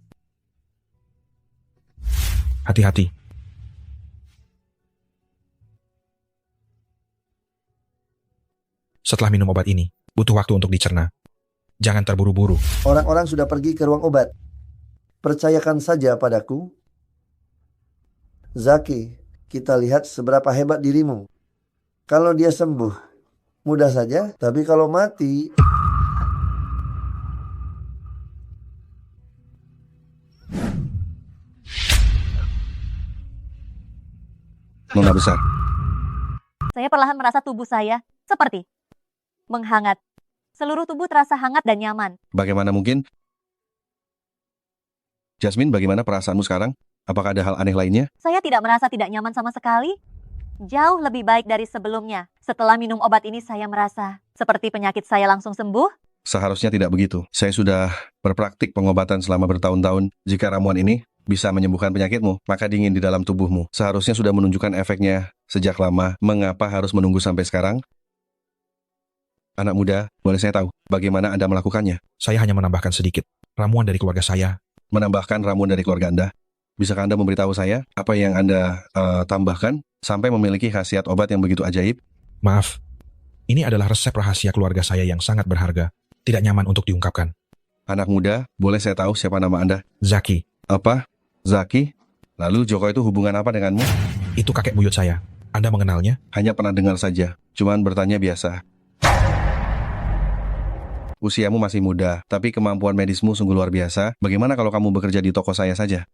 Hati-hati. Setelah minum obat ini, butuh waktu untuk dicerna. Jangan terburu-buru. Orang-orang sudah pergi ke ruang obat. Percayakan saja padaku. Zaki, kita lihat seberapa hebat dirimu. Kalau dia sembuh, mudah saja. Tapi kalau mati... Nona besar. Saya perlahan merasa tubuh saya seperti menghangat. Seluruh tubuh terasa hangat dan nyaman. Bagaimana mungkin? Jasmine, bagaimana perasaanmu sekarang? Apakah ada hal aneh lainnya? Saya tidak merasa tidak nyaman sama sekali. Jauh lebih baik dari sebelumnya. Setelah minum obat ini saya merasa seperti penyakit saya langsung sembuh. Seharusnya tidak begitu. Saya sudah berpraktik pengobatan selama bertahun-tahun. Jika ramuan ini bisa menyembuhkan penyakitmu, maka dingin di dalam tubuhmu seharusnya sudah menunjukkan efeknya sejak lama. Mengapa harus menunggu sampai sekarang? Anak muda, boleh saya tahu bagaimana Anda melakukannya? Saya hanya menambahkan sedikit ramuan dari keluarga saya. Menambahkan ramuan dari keluarga Anda? Bisakah Anda memberitahu saya apa yang Anda tambahkan sampai memiliki khasiat obat yang begitu ajaib? Maaf, ini adalah resep rahasia keluarga saya yang sangat berharga. Tidak nyaman untuk diungkapkan. Anak muda, boleh saya tahu siapa nama Anda? Zaki. Apa? Zaki? Lalu Joko itu hubungan apa denganmu? Itu kakek buyut saya. Anda mengenalnya? Hanya pernah dengar saja, cuman bertanya biasa. Usiamu masih muda, tapi kemampuan medismu sungguh luar biasa. Bagaimana kalau kamu bekerja di toko saya saja?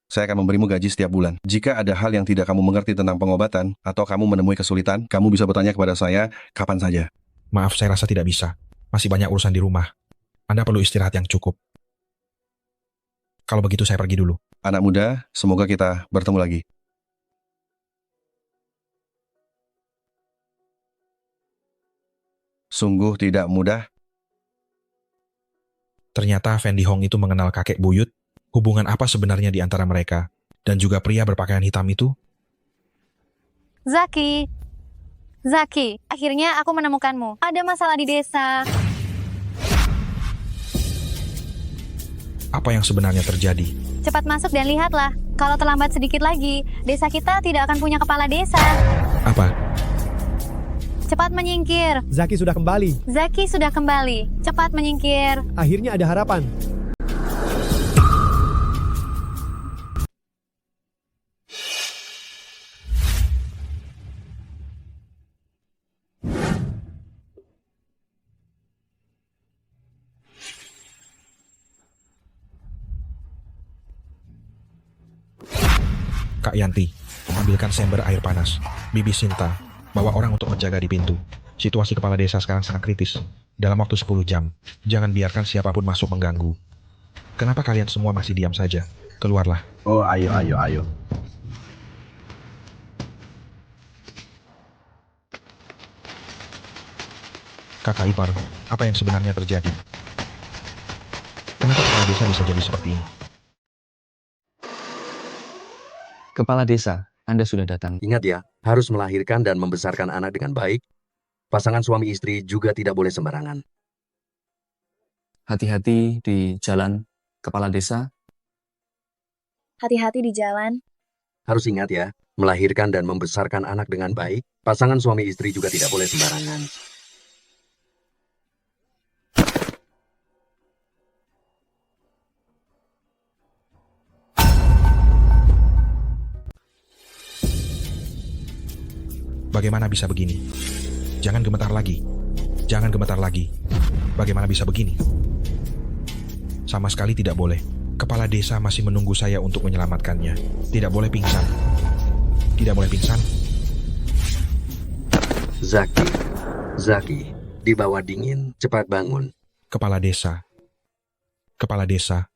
Saya akan memberimu gaji setiap bulan. Jika ada hal yang tidak kamu mengerti tentang pengobatan, atau kamu menemui kesulitan, kamu bisa bertanya kepada saya kapan saja. Maaf, saya rasa tidak bisa. Masih banyak urusan di rumah. Anda perlu istirahat yang cukup. Kalau begitu saya pergi dulu. Anak muda, semoga kita bertemu lagi. Sungguh tidak mudah. Ternyata Fendi Hong itu mengenal kakek buyut. Hubungan apa sebenarnya di antara mereka? Dan juga pria berpakaian hitam itu? Zaki. Zaki, akhirnya aku menemukanmu. Ada masalah di desa. Apa yang sebenarnya terjadi? Cepat masuk dan lihatlah. Kalau terlambat sedikit lagi, desa kita tidak akan punya kepala desa. Apa? Cepat menyingkir. Zaki sudah kembali. Zaki sudah kembali. Cepat menyingkir. Akhirnya ada harapan. Kak Yanti, ambilkan sember air panas. Bibi Sinta, bawa orang untuk menjaga di pintu. Situasi kepala desa sekarang sangat kritis. Dalam waktu 10 jam, jangan biarkan siapapun masuk mengganggu. Kenapa kalian semua masih diam saja? Keluarlah. Oh, ayo. Kakak ipar, apa yang sebenarnya terjadi? Kenapa kepala desa bisa jadi seperti ini? Kepala desa, Anda sudah datang. Ingat ya, harus melahirkan dan membesarkan anak dengan baik. Pasangan suami istri juga tidak boleh sembarangan. Hati-hati di jalan, kepala desa. Hati-hati di jalan. Harus ingat ya, melahirkan dan membesarkan anak dengan baik. Pasangan suami istri juga tidak boleh sembarangan. Bagaimana bisa begini? Jangan gemetar lagi. Jangan gemetar lagi. Bagaimana bisa begini? Sama sekali tidak boleh. Kepala desa masih menunggu saya untuk menyelamatkannya. Tidak boleh pingsan. Tidak boleh pingsan. Zaki, di bawah dingin, cepat bangun. Kepala desa. Kepala desa.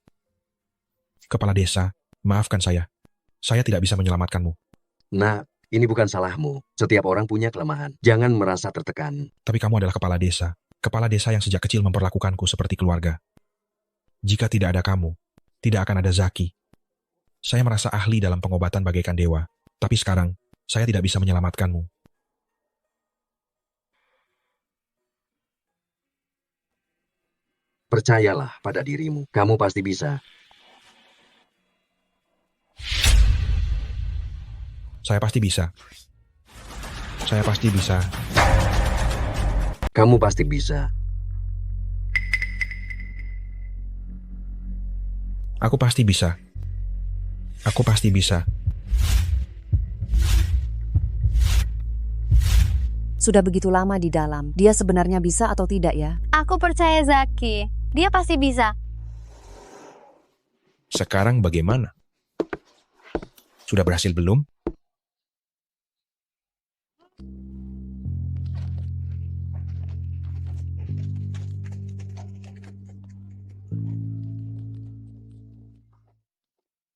Kepala desa, maafkan saya. Saya tidak bisa menyelamatkanmu. Nah, ini bukan salahmu. Setiap orang punya kelemahan. Jangan merasa tertekan. Tapi kamu adalah kepala desa. Kepala desa yang sejak kecil memperlakukanku seperti keluarga. Jika tidak ada kamu, tidak akan ada Zaki. Saya merasa ahli dalam pengobatan bagaikan dewa. Tapi sekarang, saya tidak bisa menyelamatkanmu. Percayalah pada dirimu. Kamu pasti bisa. Saya pasti bisa. Saya pasti bisa. Kamu pasti bisa. Aku pasti bisa. Aku pasti bisa. Sudah begitu lama di dalam. Dia sebenarnya bisa atau tidak ya? Aku percaya Zaki. Dia pasti bisa. Sekarang bagaimana? Sudah berhasil belum?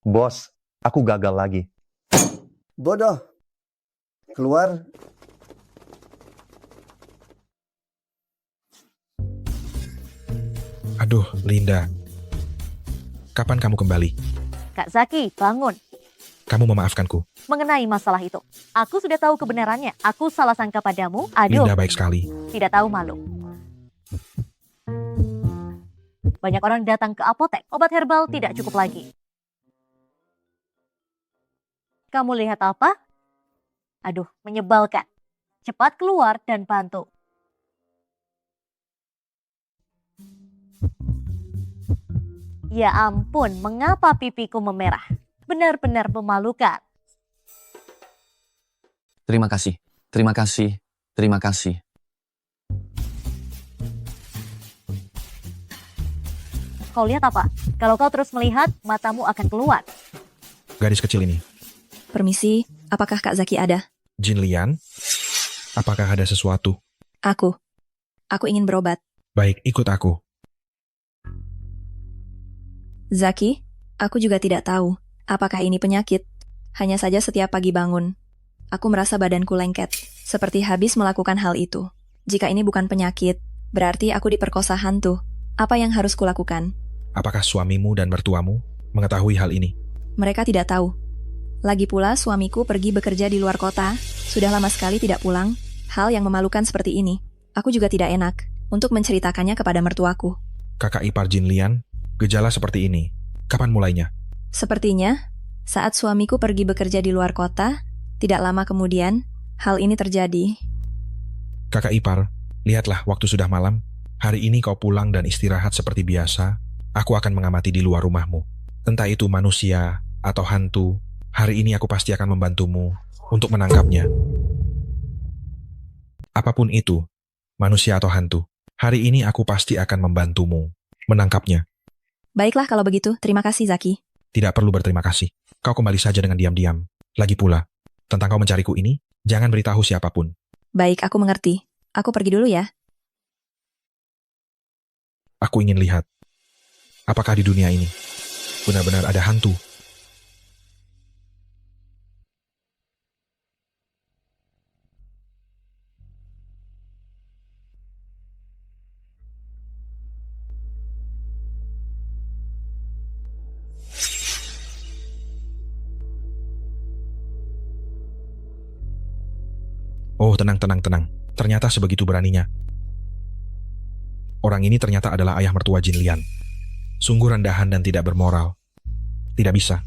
Bos, aku gagal lagi. Bodoh. Keluar. Aduh, Linda. Kapan kamu kembali? Kak Zaki, bangun. Kamu memaafkanku. Mengenai masalah itu, aku sudah tahu kebenarannya. Aku salah sangka padamu. Aduh. Linda baik sekali. Tidak tahu malu. Banyak orang datang ke apotek. Obat herbal tidak cukup lagi. Kamu lihat apa? Aduh, menyebalkan. Cepat keluar dan bantu. Ya ampun, mengapa pipiku memerah? Benar-benar memalukan. Terima kasih, terima kasih, terima kasih. Kau lihat apa? Kalau kau terus melihat, matamu akan keluar. Gadis kecil ini, Permisi, apakah Kak Zaki ada? Jin Lian, apakah ada sesuatu? Aku ingin berobat. Baik, ikut aku. Zaki, aku juga tidak tahu apakah ini penyakit. Hanya saja setiap pagi bangun, aku merasa badanku lengket, seperti habis melakukan hal itu. Jika ini bukan penyakit, berarti aku diperkosa hantu. Apa yang harus kulakukan? Apakah suamimu dan mertuamu mengetahui hal ini? Mereka tidak tahu. Lagi pula suamiku pergi bekerja di luar kota, sudah lama sekali tidak pulang. Hal yang memalukan seperti ini, aku juga tidak enak untuk menceritakannya kepada mertuaku. Kakak ipar Jin Lian, gejala seperti ini. Kapan mulainya? Sepertinya, saat suamiku pergi bekerja di luar kota, tidak lama kemudian, hal ini terjadi. Kakak ipar, lihatlah waktu sudah malam. Hari ini kau pulang dan istirahat seperti biasa. Aku akan mengamati di luar rumahmu. Entah itu manusia atau hantu, hari ini aku pasti akan membantumu untuk menangkapnya. Apapun itu, manusia atau hantu, hari ini aku pasti akan membantumu menangkapnya. Baiklah kalau begitu, terima kasih Zaki. Tidak perlu berterima kasih. Kau kembali saja dengan diam-diam. Lagi pula, tentang kau mencariku ini, jangan beritahu siapapun. Baik, aku mengerti. Aku pergi dulu ya. Aku ingin lihat, apakah di dunia ini benar-benar ada hantu? Oh, tenang. Ternyata sebegitu beraninya. Orang ini ternyata adalah ayah mertua Jin Lian. Sungguh rendahan dan tidak bermoral. Tidak bisa.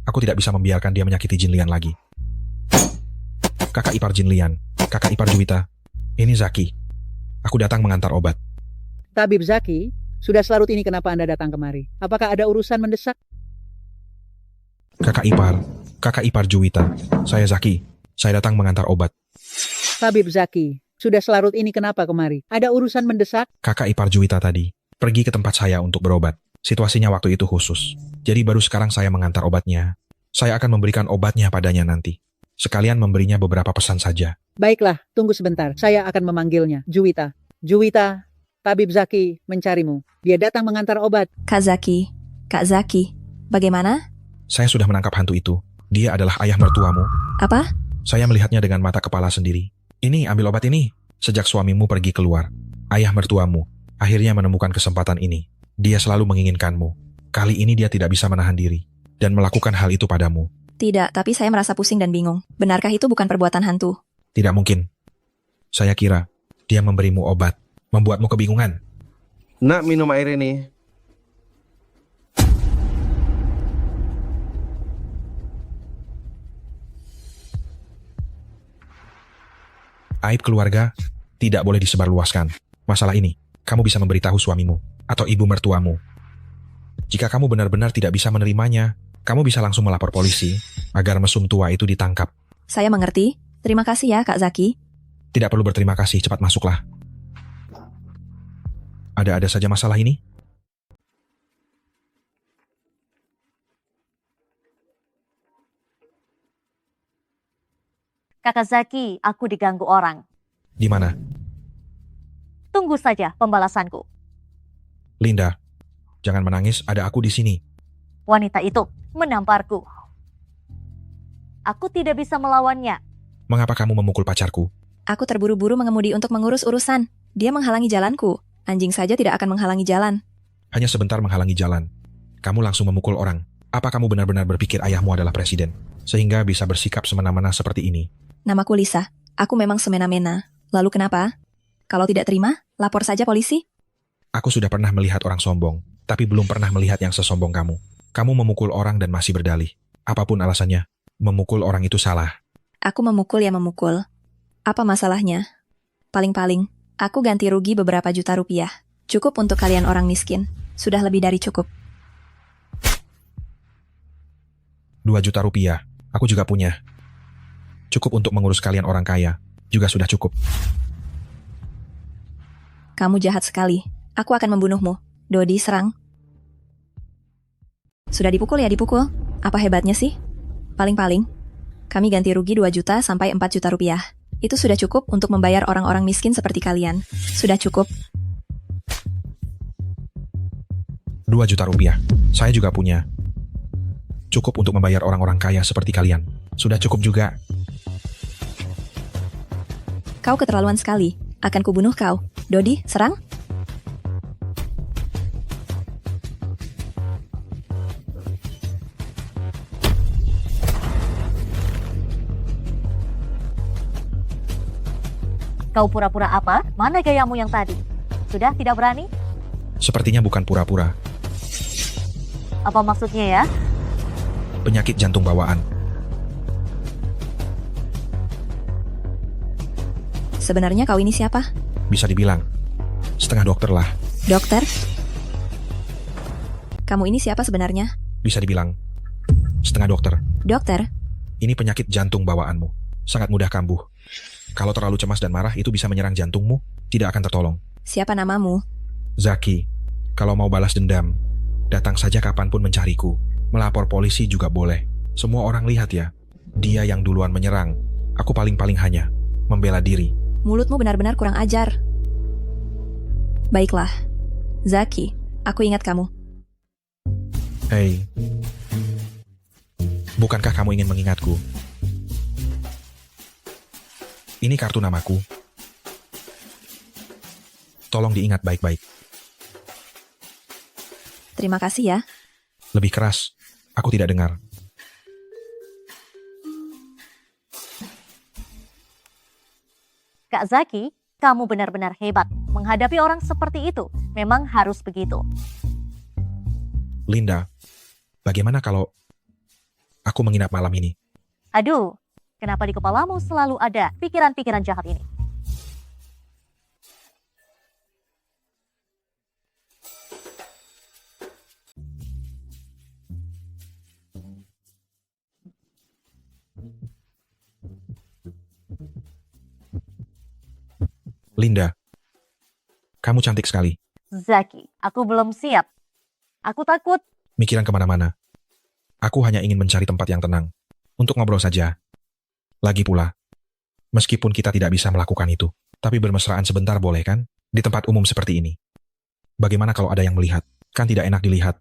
Aku tidak bisa membiarkan dia menyakiti Jin Lian lagi. Kakak ipar Jin Lian, kakak ipar Juwita. Ini Zaki. Aku datang mengantar obat. Tabib Zaki, sudah selarut ini kenapa Anda datang kemari? Apakah ada urusan mendesak? Kakak ipar Juwita. Saya Zaki. Saya datang mengantar obat. Tabib Zaki, sudah selarut ini kenapa kemari? Ada urusan mendesak? Kakak ipar Juwita tadi pergi ke tempat saya untuk berobat. Situasinya waktu itu khusus. Jadi baru sekarang saya mengantar obatnya. Saya akan memberikan obatnya padanya nanti. Sekalian memberinya beberapa pesan saja. Baiklah, tunggu sebentar. Saya akan memanggilnya. Juwita, Tabib Zaki mencarimu. Dia datang mengantar obat. Kak Zaki, bagaimana? Saya sudah menangkap hantu itu. Dia adalah ayah mertuamu. Apa? Saya melihatnya dengan mata kepala sendiri. Ini, ambil obat ini. Sejak suamimu pergi keluar, ayah mertuamu akhirnya menemukan kesempatan ini. Dia selalu menginginkanmu. Kali ini dia tidak bisa menahan diri dan melakukan hal itu padamu. Tidak, tapi saya merasa pusing dan bingung. Benarkah itu bukan perbuatan hantu? Tidak mungkin. Saya kira dia memberimu obat, membuatmu kebingungan. Nak, minum air ini. Aib keluarga tidak boleh disebarluaskan. Masalah ini, kamu bisa memberitahu suamimu atau ibu mertuamu. Jika kamu benar-benar tidak bisa menerimanya, kamu bisa langsung melapor polisi agar mesum tua itu ditangkap. Saya mengerti. Terima kasih ya, Kak Zaki. Tidak perlu berterima kasih, cepat masuklah. Ada saja masalah ini? Kakak Zaki, aku diganggu orang. Di mana? Tunggu saja pembalasanku. Linda, jangan menangis, ada aku di sini. Wanita itu menamparku. Aku tidak bisa melawannya. Mengapa kamu memukul pacarku? Aku terburu-buru mengemudi untuk mengurus urusan. Dia menghalangi jalanku. Anjing saja tidak akan menghalangi jalan. Hanya sebentar menghalangi jalan. Kamu langsung memukul orang. Apa kamu benar-benar berpikir ayahmu adalah presiden? Sehingga bisa bersikap semena-mena seperti ini? Namaku Lisa. Aku memang semena-mena. Lalu kenapa? Kalau tidak terima, lapor saja polisi. Aku sudah pernah melihat orang sombong, tapi belum pernah melihat yang sesombong kamu. Kamu memukul orang dan masih berdalih. Apapun alasannya, memukul orang itu salah. Aku memukul ya memukul. Apa masalahnya? Paling-paling, aku ganti rugi beberapa juta rupiah. Cukup untuk kalian orang miskin. Sudah lebih dari cukup. 2 juta rupiah, aku juga punya. Cukup untuk mengurus kalian orang kaya, juga sudah cukup. Kamu jahat sekali. Aku akan membunuhmu. Dodi, serang. Sudah dipukul ya, dipukul. Apa hebatnya sih? Paling-paling, kami ganti rugi 2 juta sampai 4 juta rupiah. Itu sudah cukup untuk membayar orang-orang miskin seperti kalian. Sudah cukup. 2 juta rupiah, saya juga punya. Cukup untuk membayar orang-orang kaya seperti kalian. Sudah cukup juga. Kau keterlaluan sekali. Akan kubunuh kau. Dodi, serang. Kau pura-pura apa? Mana gayamu yang tadi? Sudah tidak berani? Sepertinya bukan pura-pura. Apa maksudnya ya? Penyakit jantung bawaan. Sebenarnya kau ini siapa? Bisa dibilang, setengah dokter lah. Dokter? Kamu ini siapa sebenarnya? Bisa dibilang, setengah dokter. Dokter? Ini penyakit jantung bawaanmu. Sangat mudah kambuh. Kalau terlalu cemas dan marah, itu bisa menyerang jantungmu. Tidak akan tertolong. Siapa namamu? Zaki, kalau mau balas dendam, datang saja kapanpun mencariku. Melapor polisi juga boleh. Semua orang lihat ya. Dia yang duluan menyerang. Aku paling-paling hanya membela diri. Mulutmu benar-benar kurang ajar. Baiklah. Zaki, aku ingat kamu. Hei. Bukankah kamu ingin mengingatku? Ini kartu namaku. Tolong diingat baik-baik. Terima kasih ya. Lebih keras. Aku tidak dengar. Kak Zaki, kamu benar-benar hebat. Menghadapi orang seperti itu, memang harus begitu. Linda, bagaimana kalau aku menginap malam ini? Aduh, kenapa di kepalamu selalu ada pikiran-pikiran jahat ini? Linda, kamu cantik sekali. Zaki, aku belum siap. Aku takut. Mikiran kemana-mana. Aku hanya ingin mencari tempat yang tenang. Untuk ngobrol saja. Lagi pula, meskipun kita tidak bisa melakukan itu, tapi bermesraan sebentar boleh kan? Di tempat umum seperti ini. Bagaimana kalau ada yang melihat? Kan tidak enak dilihat.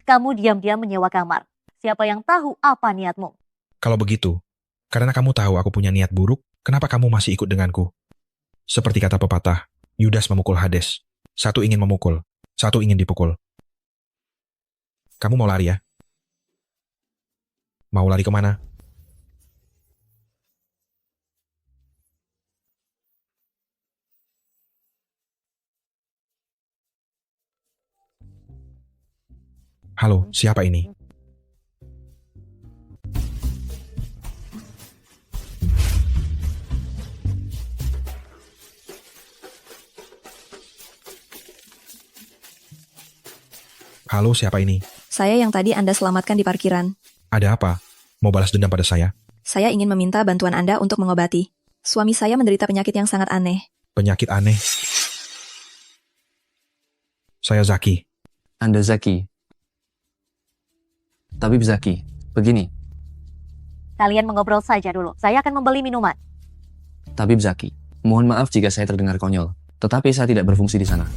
Kamu diam-diam menyewa kamar. Siapa yang tahu apa niatmu? Kalau begitu, karena kamu tahu aku punya niat buruk, kenapa kamu masih ikut denganku? Seperti kata pepatah, Yudas memukul Hades. Satu ingin memukul, satu ingin dipukul. Kamu mau lari ya? Mau lari kemana? Halo, siapa ini? Halo, siapa ini? Saya yang tadi Anda selamatkan di parkiran. Ada apa? Mau balas dendam pada saya? Saya ingin meminta bantuan Anda untuk mengobati. Suami saya menderita penyakit yang sangat aneh. Penyakit aneh? Saya Zaki. Anda Zaki. Tabib Zaki, begini. Kalian mengobrol saja dulu. Saya akan membeli minuman. Tabib Zaki, mohon maaf jika saya terdengar konyol, tetapi saya tidak berfungsi di sana.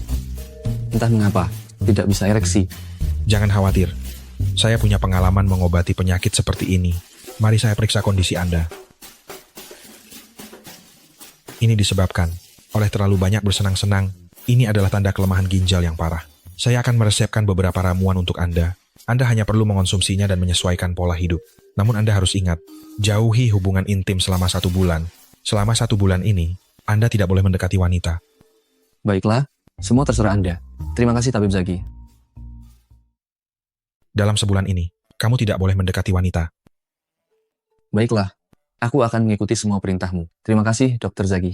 Entah mengapa, tidak bisa ereksi. Jangan khawatir. Saya punya pengalaman mengobati penyakit seperti ini. Mari saya periksa kondisi Anda. Ini disebabkan oleh terlalu banyak bersenang-senang. Ini adalah tanda kelemahan ginjal yang parah. Saya akan meresepkan beberapa ramuan untuk Anda. Anda hanya perlu mengonsumsinya dan menyesuaikan pola hidup. Namun Anda harus ingat, jauhi hubungan intim selama 1 bulan. Selama 1 bulan ini, Anda tidak boleh mendekati wanita. Baiklah, semua terserah Anda. Terima kasih Tabib Zaki. Dalam sebulan ini, kamu tidak boleh mendekati wanita. Baiklah, aku akan mengikuti semua perintahmu. Terima kasih, Dr. Zaki.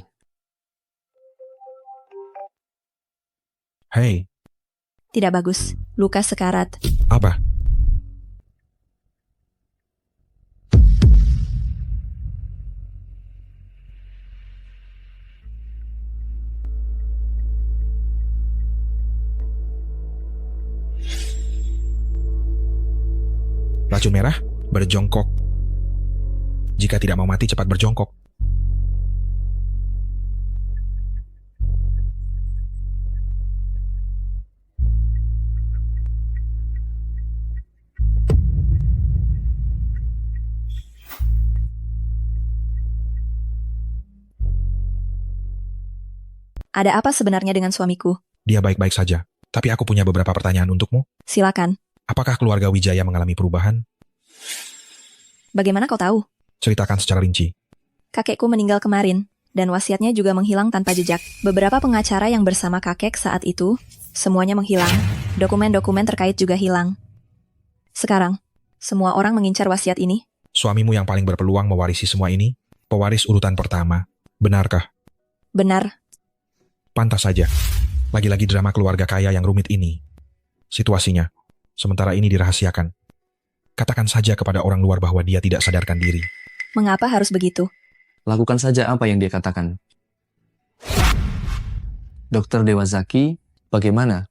Racun merah, berjongkok. Jika tidak mau mati, cepat berjongkok. Ada apa sebenarnya dengan suamiku? Dia baik-baik saja, tapi aku punya beberapa pertanyaan untukmu. Silakan. Apakah keluarga Wijaya mengalami perubahan? Bagaimana kau tahu? Ceritakan secara rinci. Kakekku meninggal kemarin, dan wasiatnya juga menghilang tanpa jejak. Beberapa pengacara yang bersama kakek saat itu, semuanya menghilang. Dokumen-dokumen terkait juga hilang. Sekarang, semua orang mengincar wasiat ini. Suamimu yang paling berpeluang mewarisi semua ini, pewaris urutan pertama. Benarkah? Benar. Pantas saja. Lagi-lagi drama keluarga kaya yang rumit ini. Situasinya, sementara ini dirahasiakan. Katakan saja kepada orang luar bahwa dia tidak sadarkan diri. Mengapa harus begitu? Lakukan saja apa yang dia katakan. Dokter Dewa Zaki, bagaimana?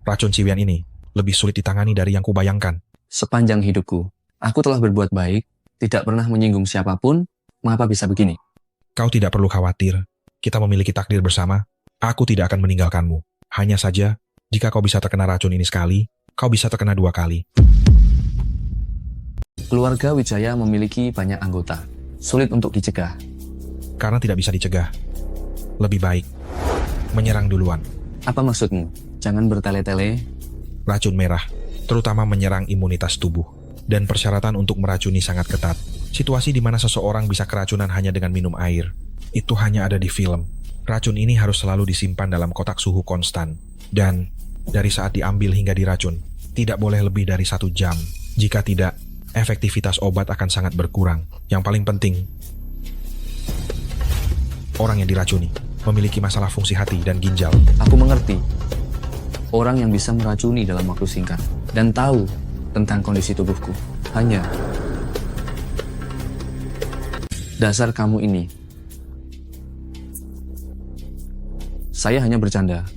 Racun Ciwian ini lebih sulit ditangani dari yang kubayangkan. Sepanjang hidupku, aku telah berbuat baik, tidak pernah menyinggung siapapun, mengapa bisa begini? Kau tidak perlu khawatir, kita memiliki takdir bersama. Aku tidak akan meninggalkanmu. Hanya saja, jika kau bisa terkena racun ini sekali, kau bisa terkena 2 kali. Keluarga Wijaya memiliki banyak anggota. Sulit untuk dicegah. Karena tidak bisa dicegah. Lebih baik, menyerang duluan. Apa maksudmu? Jangan bertele-tele. Racun merah, terutama menyerang imunitas tubuh. Dan persyaratan untuk meracuni sangat ketat. Situasi di mana seseorang bisa keracunan hanya dengan minum air. Itu hanya ada di film. Racun ini harus selalu disimpan dalam kotak suhu konstan. Dan, dari saat diambil hingga diracun, tidak boleh lebih dari 1 jam. Jika tidak, efektivitas obat akan sangat berkurang. Yang paling penting, orang yang diracuni memiliki masalah fungsi hati dan ginjal. Aku mengerti. Orang yang bisa meracuni dalam waktu singkat dan tahu tentang kondisi tubuhku. Hanya dasar kamu ini. Saya hanya bercanda.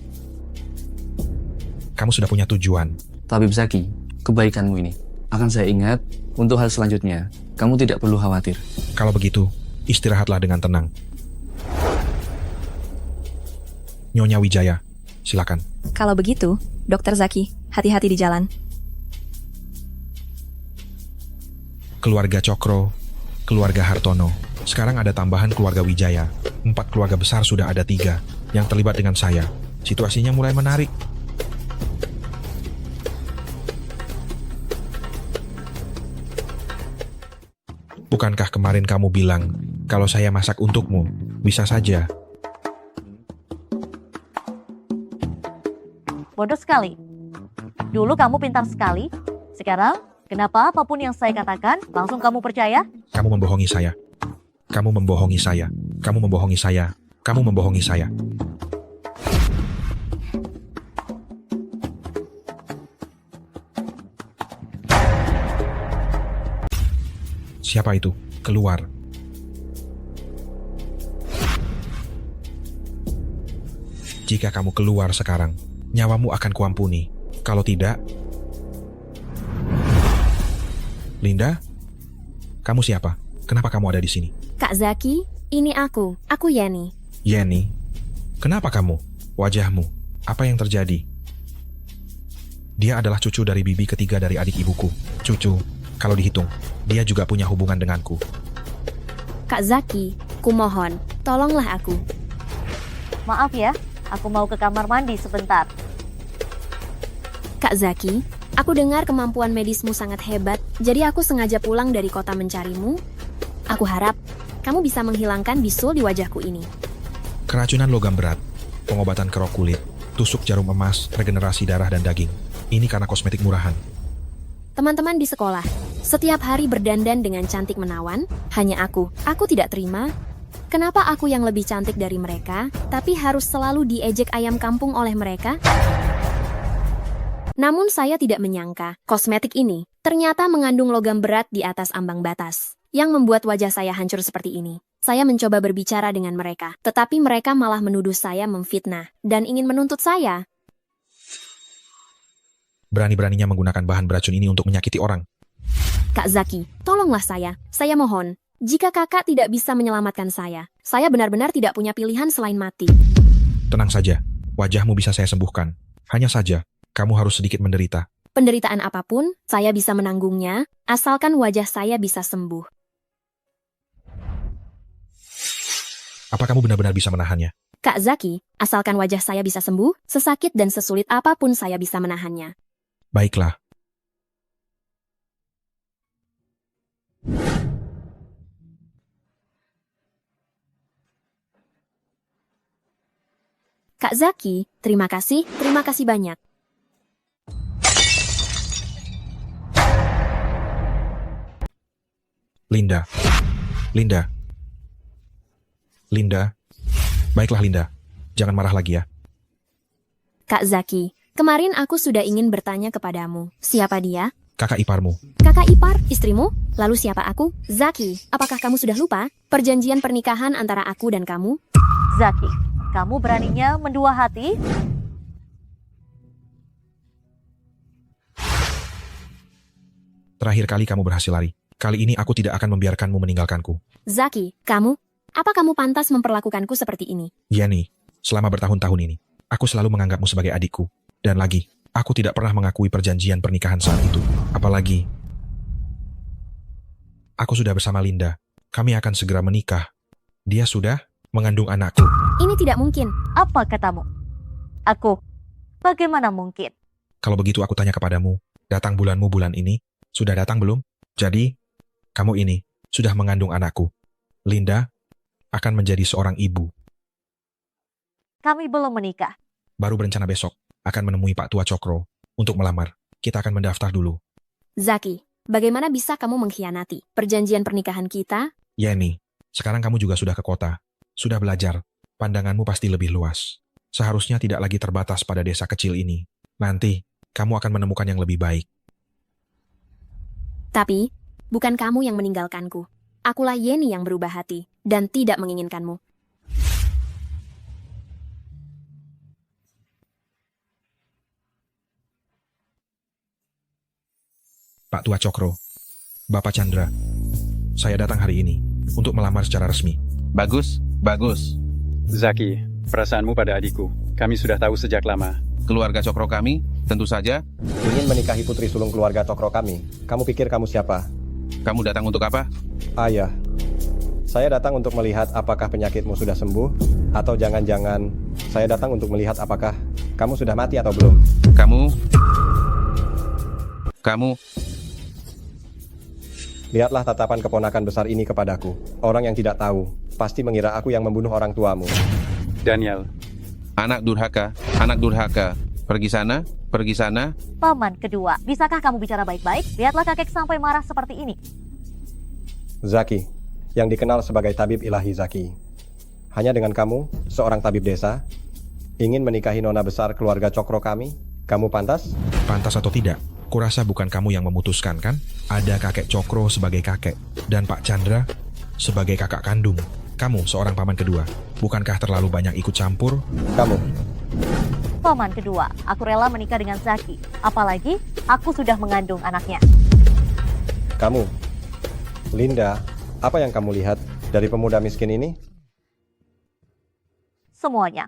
Kamu sudah punya tujuan. Tabib Zaki, kebaikanmu ini akan saya ingat untuk hal selanjutnya. Kamu tidak perlu khawatir. Kalau begitu, istirahatlah dengan tenang. Nyonya Wijaya, silakan. Kalau begitu, Dokter Zaki, hati-hati di jalan. Keluarga Cokro, keluarga Hartono. Sekarang ada tambahan keluarga Wijaya. 4 keluarga besar sudah ada 3 yang terlibat dengan saya. Situasinya mulai menarik. Bukankah kemarin kamu bilang kalau saya masak untukmu? Bisa saja. Bodoh sekali. Dulu kamu pintar sekali. Sekarang, kenapa apapun yang saya katakan, langsung kamu percaya? Kamu membohongi saya. Kamu membohongi saya. Kamu membohongi saya. Kamu membohongi saya. Siapa itu? Keluar. Jika kamu keluar sekarang, nyawamu akan kuampuni. Kalau tidak... Linda? Kamu siapa? Kenapa kamu ada di sini? Kak Zaki, ini aku. Aku Yeni. Yeni? Kenapa kamu? Wajahmu? Apa yang terjadi? Dia adalah cucu dari bibi ketiga dari adik ibuku. Cucu, kalau dihitung, dia juga punya hubungan denganku. Kak Zaki, kumohon, tolonglah aku. Maaf ya, aku mau ke kamar mandi sebentar. Kak Zaki, aku dengar kemampuan medismu sangat hebat, jadi aku sengaja pulang dari kota mencarimu. Aku harap kamu bisa menghilangkan bisul di wajahku ini. Keracunan logam berat, pengobatan kerok kulit, tusuk jarum emas, regenerasi darah dan daging. Ini karena kosmetik murahan. Teman-teman di sekolah, setiap hari berdandan dengan cantik menawan, hanya aku tidak terima. Kenapa aku yang lebih cantik dari mereka, tapi harus selalu diejek ayam kampung oleh mereka? Namun saya tidak menyangka, kosmetik ini ternyata mengandung logam berat di atas ambang batas, yang membuat wajah saya hancur seperti ini. Saya mencoba berbicara dengan mereka, tetapi mereka malah menuduh saya memfitnah, dan ingin menuntut saya. Berani-beraninya menggunakan bahan beracun ini untuk menyakiti orang. Kak Zaki, tolonglah saya. Saya mohon. Jika kakak tidak bisa menyelamatkan saya benar-benar tidak punya pilihan selain mati. Tenang saja, wajahmu bisa saya sembuhkan. Hanya saja, kamu harus sedikit menderita. Penderitaan apapun, saya bisa menanggungnya, asalkan wajah saya bisa sembuh. Apa kamu benar-benar bisa menahannya? Kak Zaki, asalkan wajah saya bisa sembuh, sesakit dan sesulit apapun saya bisa menahannya. Baiklah. Kak Zaki, terima kasih banyak. Linda. Baiklah Linda, jangan marah lagi ya. Kak Zaki, kemarin aku sudah ingin bertanya kepadamu. Siapa dia? Kakak iparmu. Kakak ipar, istrimu? Lalu siapa aku? Zaki, apakah kamu sudah lupa perjanjian pernikahan antara aku dan kamu? Zaki, kamu beraninya mendua hati? Terakhir kali kamu berhasil lari. Kali ini aku tidak akan membiarkanmu meninggalkanku. Zaki, apa kamu pantas memperlakukanku seperti ini? Yeni, selama bertahun-tahun ini, aku selalu menganggapmu sebagai adikku. Dan lagi, aku tidak pernah mengakui perjanjian pernikahan saat itu. Apalagi, aku sudah bersama Linda. Kami akan segera menikah. Dia sudah mengandung anakku. Ini tidak mungkin. Apa katamu? Aku, bagaimana mungkin? Kalau begitu aku tanya kepadamu, datang bulanmu bulan ini? Sudah datang belum? Jadi, kamu ini sudah mengandung anakku. Linda akan menjadi seorang ibu. Kami belum menikah. Baru berencana besok akan menemui Pak Tua Cokro untuk melamar. Kita akan mendaftar dulu. Zaki, bagaimana bisa kamu mengkhianati perjanjian pernikahan kita? Yeni, sekarang kamu juga sudah ke kota. Sudah belajar. Pandanganmu pasti lebih luas. Seharusnya tidak lagi terbatas pada desa kecil ini. Nanti, kamu akan menemukan yang lebih baik. Tapi, bukan kamu yang meninggalkanku. Akulah Yeni yang berubah hati dan tidak menginginkanmu. Pak Tua Cokro, Bapak Chandra, saya datang hari ini untuk melamar secara resmi. Bagus. Zaki, perasaanmu pada adikku, kami sudah tahu sejak lama. Keluarga Cokro kami, tentu saja. Ingin menikahi putri sulung keluarga Cokro kami. Kamu pikir kamu siapa? Kamu datang untuk apa? Ayah, saya datang untuk melihat apakah penyakitmu sudah sembuh, atau jangan-jangan saya datang untuk melihat apakah kamu sudah mati atau belum. Kamu... Lihatlah tatapan keponakan besar ini kepadaku. Orang yang tidak tahu, pasti mengira aku yang membunuh orang tuamu. Daniel. Anak durhaka. Pergi sana. Paman kedua, bisakah kamu bicara baik-baik? Lihatlah kakek sampai marah seperti ini. Zaki, yang dikenal sebagai tabib ilahi Zaki. Hanya dengan kamu, seorang tabib desa, ingin menikahi nona besar keluarga Cokro kami? Kamu pantas? Pantas atau tidak? Kurasa bukan kamu yang memutuskan, kan? Ada kakek Cokro sebagai kakek, dan Pak Chandra sebagai kakak kandung. Kamu seorang paman kedua. Bukankah terlalu banyak ikut campur? Kamu. Paman kedua, aku rela menikah dengan Zaki. Apalagi, aku sudah mengandung anaknya. Kamu. Linda, apa yang kamu lihat dari pemuda miskin ini? Semuanya.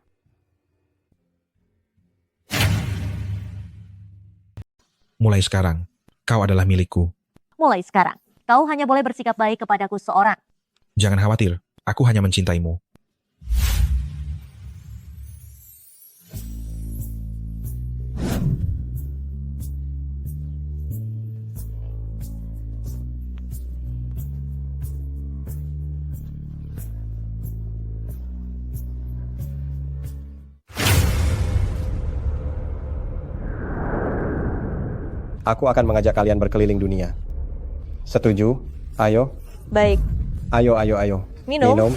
Mulai sekarang, kau adalah milikku. Mulai sekarang, kau hanya boleh bersikap baik kepadaku seorang. Jangan khawatir, aku hanya mencintaimu. Aku akan mengajak kalian berkeliling dunia. Setuju? Ayo. Baik. Ayo. Minum.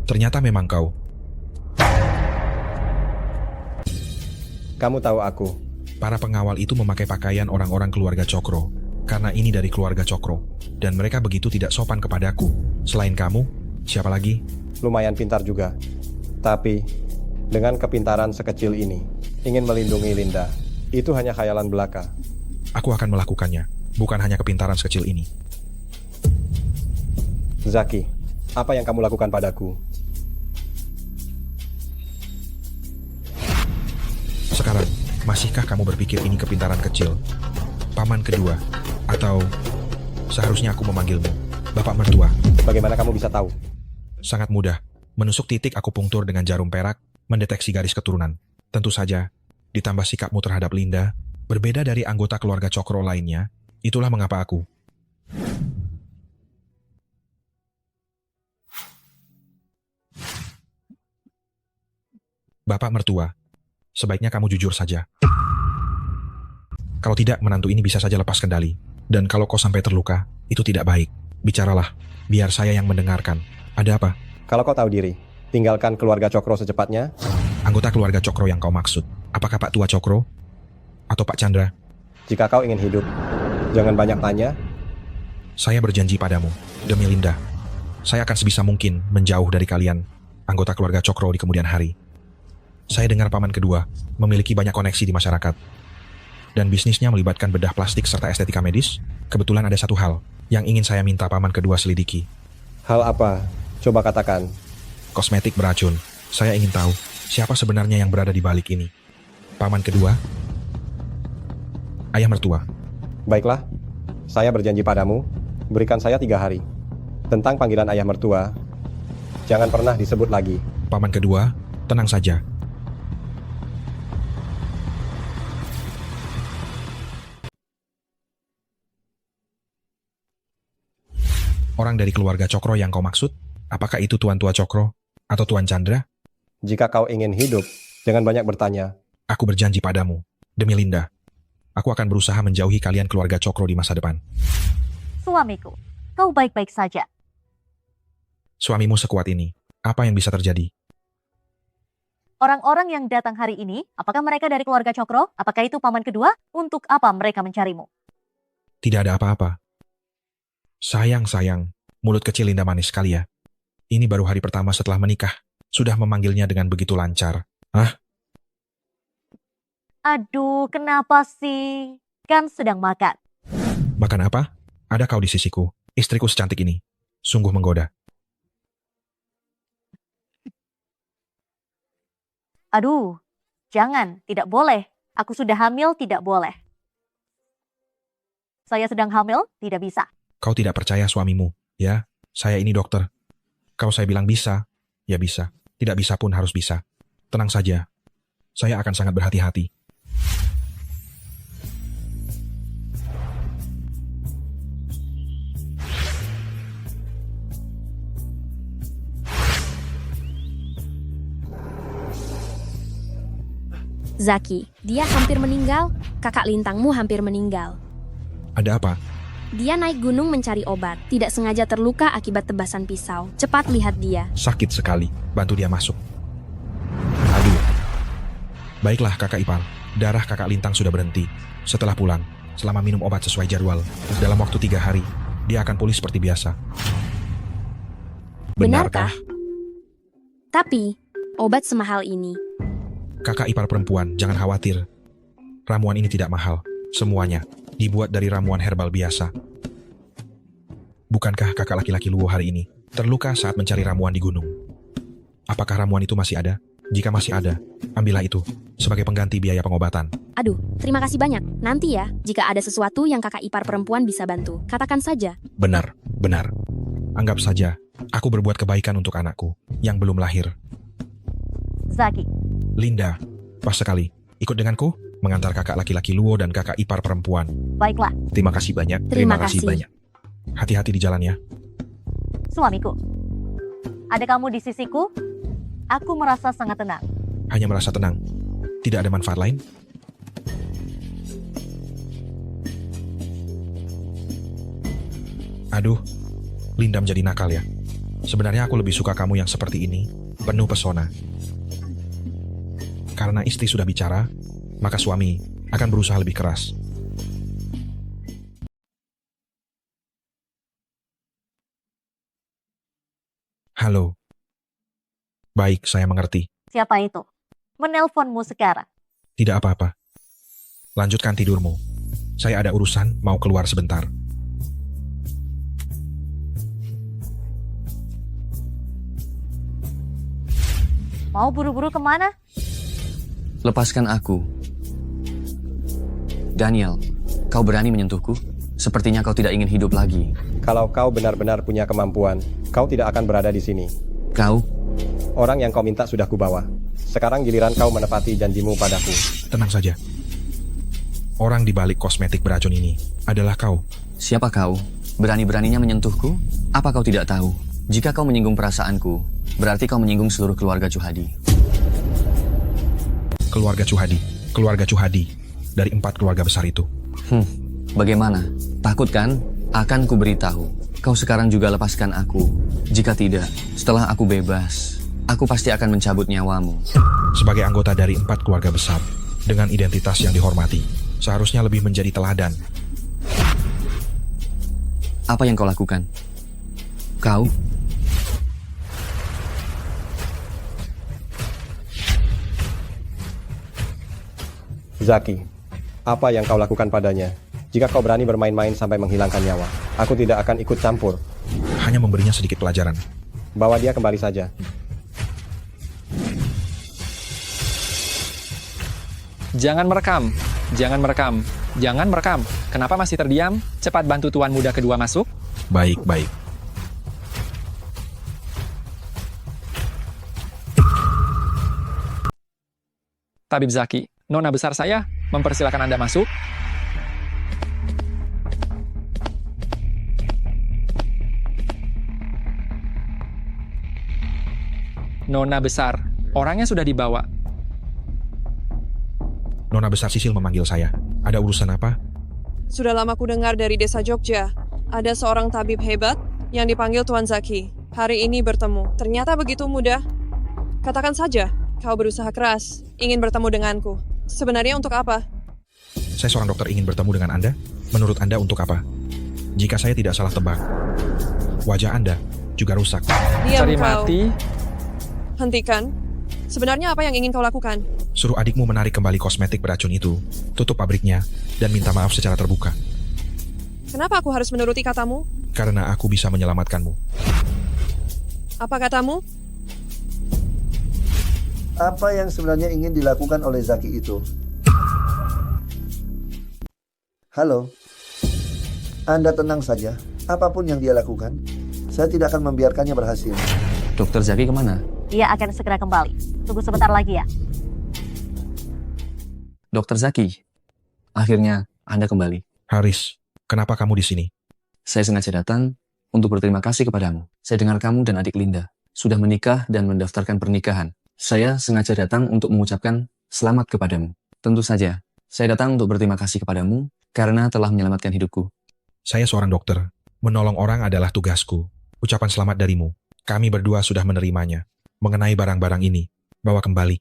Ternyata memang kau. Kamu tahu aku. Para pengawal itu memakai pakaian orang-orang keluarga Cokro. Karena ini dari keluarga Cokro. Dan mereka begitu tidak sopan kepadaku. Selain kamu, siapa lagi? Lumayan pintar juga. Tapi, dengan kepintaran sekecil ini, ingin melindungi Linda. Itu hanya khayalan belaka. Aku akan melakukannya, bukan hanya kepintaran sekecil ini. Zaki, apa yang kamu lakukan padaku? Sekarang, masihkah kamu berpikir ini kepintaran kecil? Paman kedua, atau seharusnya aku memanggilmu Bapak Mertua. Bagaimana kamu bisa tahu? Sangat mudah. Menusuk titik akupunktur dengan jarum perak, mendeteksi garis keturunan. Tentu saja, ditambah sikapmu terhadap Linda, berbeda dari anggota keluarga Cokro lainnya, itulah mengapa aku. Bapak Mertua, sebaiknya kamu jujur saja. Kalau tidak, menantu ini bisa saja lepas kendali. Dan kalau kau sampai terluka, itu tidak baik. Bicaralah, biar saya yang mendengarkan. Ada apa? Kalau kau tahu diri, tinggalkan keluarga Cokro secepatnya. Anggota keluarga Cokro yang kau maksud, apakah Pak Tua Cokro? Atau Pak Chandra? Jika kau ingin hidup, jangan banyak tanya. Saya berjanji padamu, demi Linda, saya akan sebisa mungkin menjauh dari kalian, anggota keluarga Cokro di kemudian hari. Saya dengar paman kedua memiliki banyak koneksi di masyarakat. Dan bisnisnya melibatkan bedah plastik serta estetika medis. Kebetulan ada satu hal yang ingin saya minta paman kedua selidiki. Hal apa? Coba katakan. Kosmetik beracun. Saya ingin tahu siapa sebenarnya yang berada di balik ini. Paman kedua? Ayah mertua? Baiklah, saya berjanji padamu, berikan saya 3 hari. Tentang panggilan ayah mertua, jangan pernah disebut lagi. Paman kedua, tenang saja. Orang dari keluarga Cokro yang kau maksud? Apakah itu Tuan Tua Cokro atau Tuan Chandra? Jika kau ingin hidup, jangan banyak bertanya. Aku berjanji padamu, demi Linda, aku akan berusaha menjauhi kalian keluarga Cokro di masa depan. Suamiku, kau baik-baik saja. Suamimu sekuat ini, apa yang bisa terjadi? Orang-orang yang datang hari ini, apakah mereka dari keluarga Cokro? Apakah itu paman kedua? Untuk apa mereka mencarimu? Tidak ada apa-apa. Sayang, mulut kecil Linda manis sekali ya. Ini baru hari pertama setelah menikah, sudah memanggilnya dengan begitu lancar. Hah? Aduh, kenapa sih? Kan sedang makan. Makan apa? Ada kau di sisiku, istriku secantik ini. Sungguh menggoda. Aduh, jangan, tidak boleh. Aku sudah hamil, tidak boleh. Saya sedang hamil, tidak bisa. Kau tidak percaya suamimu, ya? Saya ini dokter. Kalau saya bilang bisa, ya bisa. Tidak bisa pun harus bisa. Tenang saja. Saya akan sangat berhati-hati. Zaki, dia hampir meninggal. Kakak lintangmu hampir meninggal. Ada apa? Dia naik gunung mencari obat. Tidak sengaja terluka akibat tebasan pisau. Cepat lihat dia. Sakit sekali. Bantu dia masuk. Aduh. Baiklah kakak ipar. Darah kakak lintang sudah berhenti. Setelah pulang, selama minum obat sesuai jadwal, dalam waktu 3 hari, dia akan pulih seperti biasa. Benarkah? Tapi, obat semahal ini. Kakak ipar perempuan, jangan khawatir. Ramuan ini tidak mahal. Semuanya dibuat dari ramuan herbal biasa. Bukankah kakak laki-laki Luo hari ini terluka saat mencari ramuan di gunung? Apakah ramuan itu masih ada? Jika masih ada, ambillah itu sebagai pengganti biaya pengobatan. Aduh, terima kasih banyak. Nanti ya, jika ada sesuatu yang kakak ipar perempuan bisa bantu, katakan saja. Benar. Anggap saja, aku berbuat kebaikan untuk anakku yang belum lahir. Zaki. Linda, pas sekali. Ikut denganku, mengantar kakak laki-laki Luo dan kakak ipar perempuan. Baiklah. Terima kasih banyak. Terima kasih banyak. Hati-hati di jalan ya. Suamiku, ada kamu di sisiku, aku merasa sangat tenang. Hanya merasa tenang. Tidak ada manfaat lain? Aduh, Linda menjadi nakal ya. Sebenarnya aku lebih suka kamu yang seperti ini, penuh pesona. Karena istri sudah bicara, maka suami akan berusaha lebih keras. Halo. Baik, saya mengerti. Siapa itu? Menelponmu sekarang. Tidak apa-apa. Lanjutkan tidurmu. Saya ada urusan, mau keluar sebentar. Mau buru-buru kemana? Lepaskan aku. Daniel, kau berani menyentuhku? Sepertinya kau tidak ingin hidup lagi. Kalau kau benar-benar punya kemampuan, kau tidak akan berada di sini. Kau? Orang yang kau minta sudah kubawa. Sekarang giliran kau menepati janjimu padaku. Tenang saja. Orang di balik kosmetik beracun ini adalah kau. Siapa kau? Berani-beraninya menyentuhku? Apa kau tidak tahu? Jika kau menyinggung perasaanku, berarti kau menyinggung seluruh keluarga Chuhadi. Keluarga Chuhadi. Dari 4 keluarga besar itu. Bagaimana? Takut kan? Akan ku beritahu. Kau sekarang juga lepaskan aku. Jika tidak, setelah aku bebas, aku pasti akan mencabut nyawamu. Sebagai anggota dari 4 keluarga besar, dengan identitas yang dihormati, seharusnya lebih menjadi teladan. Apa yang kau lakukan? Kau? Zaki, apa yang kau lakukan padanya? Jika kau berani bermain-main sampai menghilangkan nyawa, aku tidak akan ikut campur. Hanya memberinya sedikit pelajaran. Bawa dia kembali saja. Jangan merekam. Kenapa masih terdiam? Cepat bantu tuan muda kedua masuk. Baik. Tabib Zaki, Nona besar saya, mempersilakan Anda masuk. Nona besar, orangnya sudah dibawa. Nona besar Sisil memanggil saya. Ada urusan apa? Sudah lama ku dengar dari desa Jogja, ada seorang tabib hebat yang dipanggil Tuan Zaki. Hari ini bertemu. Ternyata begitu mudah. Katakan saja, kau berusaha keras, ingin bertemu denganku. Sebenarnya untuk apa? Saya seorang dokter ingin bertemu dengan Anda. Menurut Anda untuk apa? Jika saya tidak salah tebak, wajah Anda juga rusak. Diam Cari kau. mati. Hentikan. Sebenarnya apa yang ingin kau lakukan? Suruh adikmu menarik kembali kosmetik beracun itu, tutup pabriknya, dan minta maaf secara terbuka. Kenapa aku harus menuruti katamu? Karena aku bisa menyelamatkanmu. Apa katamu? Apa yang sebenarnya ingin dilakukan oleh Zaki itu? Halo, Anda tenang saja. Apapun yang dia lakukan, saya tidak akan membiarkannya berhasil. Dokter Zaki kemana? Dia akan segera kembali. Tunggu sebentar lagi ya. Dokter Zaki, akhirnya Anda kembali. Haris, kenapa kamu di sini? Saya sengaja datang untuk berterima kasih kepadamu. Saya dengar kamu dan adik Linda sudah menikah dan mendaftarkan pernikahan. Saya sengaja datang untuk mengucapkan selamat kepadamu. Tentu saja, saya datang untuk berterima kasih kepadamu karena telah menyelamatkan hidupku. Saya seorang dokter. Menolong orang adalah tugasku. Ucapan selamat darimu. Kami berdua sudah menerimanya. Mengenai barang-barang ini, bawa kembali.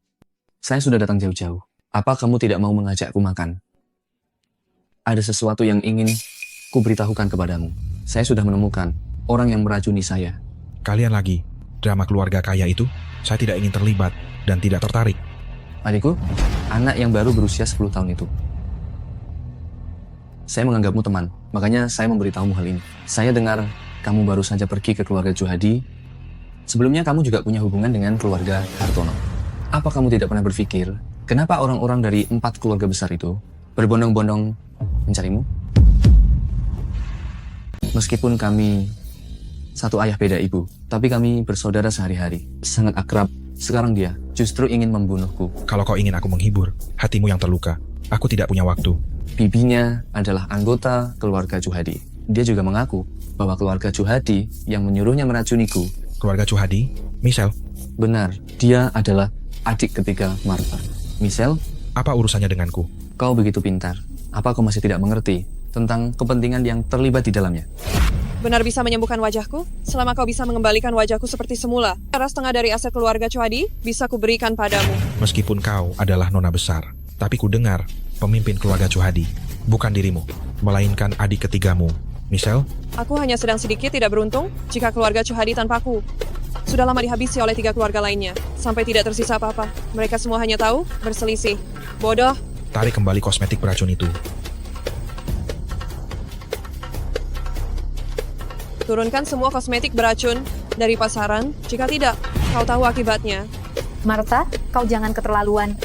Saya sudah datang jauh-jauh. Apa kamu tidak mau mengajakku makan? Ada sesuatu yang ingin ku beritahukan kepadamu. Saya sudah menemukan orang yang meracuni saya. Kalian lagi, drama keluarga kaya itu, saya tidak ingin terlibat dan tidak tertarik. Adikku, anak yang baru berusia 10 tahun itu. Saya menganggapmu teman, makanya saya memberitahumu hal ini. Saya dengar kamu baru saja pergi ke keluarga Chuhadi. Sebelumnya kamu juga punya hubungan dengan keluarga Hartono. Apa kamu tidak pernah berpikir, kenapa orang-orang dari 4 keluarga besar itu berbondong-bondong mencarimu? Meskipun kami satu ayah beda ibu, tapi kami bersaudara sehari-hari, sangat akrab. Sekarang dia justru ingin membunuhku. Kalau kau ingin aku menghibur hatimu yang terluka, aku tidak punya waktu. Bibinya adalah anggota keluarga Chuhadi. Dia juga mengaku bahwa keluarga Chuhadi yang menyuruhnya meracuniku. Keluarga Chuhadi? Michelle? Benar, dia adalah adik ketiga Martha. Michelle? Apa urusannya denganku? Kau begitu pintar. Apa kau masih tidak mengerti tentang kepentingan yang terlibat di dalamnya? Benar bisa menyembuhkan wajahku? Selama kau bisa mengembalikan wajahku seperti semula, cara setengah dari aset keluarga Chuhadi bisa kuberikan padamu. Meskipun kau adalah nona besar, tapi ku dengar pemimpin keluarga Chuhadi bukan dirimu, melainkan adik ketigamu, Michelle. Aku hanya sedang sedikit tidak beruntung jika keluarga Chuhadi tanpaku. sudah lama dihabisi oleh 3 keluarga lainnya, sampai tidak tersisa apa-apa. Mereka semua hanya tahu berselisih. Bodoh. Tarik kembali kosmetik beracun itu. Turunkan semua kosmetik beracun dari pasaran. Jika tidak, kau tahu akibatnya. Martha, kau jangan keterlaluan.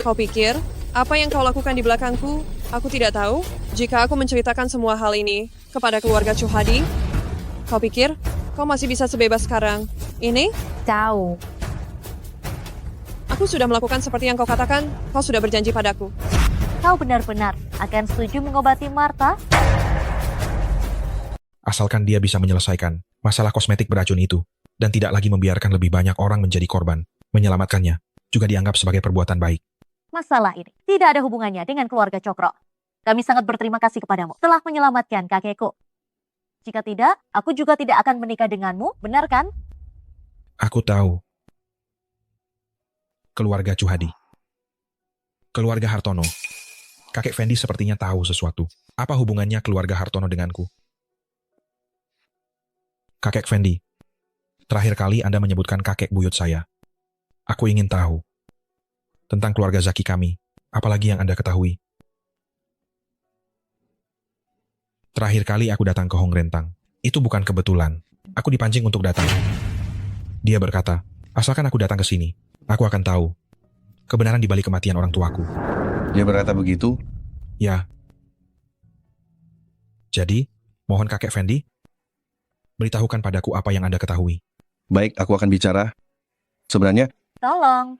Kau pikir, apa yang kau lakukan di belakangku, aku tidak tahu? Jika aku menceritakan semua hal ini kepada keluarga Chuhadi, kau pikir kau masih bisa sebebas sekarang? Ini? Tahu. Aku sudah melakukan seperti yang kau katakan. Kau sudah berjanji padaku. Kau benar-benar akan setuju mengobati Martha? Asalkan dia bisa menyelesaikan masalah kosmetik beracun itu, dan tidak lagi membiarkan lebih banyak orang menjadi korban, menyelamatkannya juga dianggap sebagai perbuatan baik. Masalah ini tidak ada hubungannya dengan keluarga Cokro. Kami sangat berterima kasih kepadamu telah menyelamatkan kakekku. Jika tidak, aku juga tidak akan menikah denganmu, benar kan? Aku tahu. Keluarga Chuhadi. Keluarga Hartono. Kakek Fendi sepertinya tahu sesuatu. Apa hubungannya keluarga Hartono denganku? Kakek Fendi, terakhir kali Anda menyebutkan kakek buyut saya. Aku ingin tahu tentang keluarga Zaki kami, apalagi yang Anda ketahui. Terakhir kali aku datang ke Hong Rentang, itu bukan kebetulan. Aku dipancing untuk datang. Dia berkata, asalkan aku datang ke sini, aku akan tahu kebenaran di balik kematian orang tuaku. Dia berkata begitu? Ya. Jadi, mohon kakek Fendi, beritahukan padaku apa yang Anda ketahui. Baik, aku akan bicara. Sebenarnya, Tolong.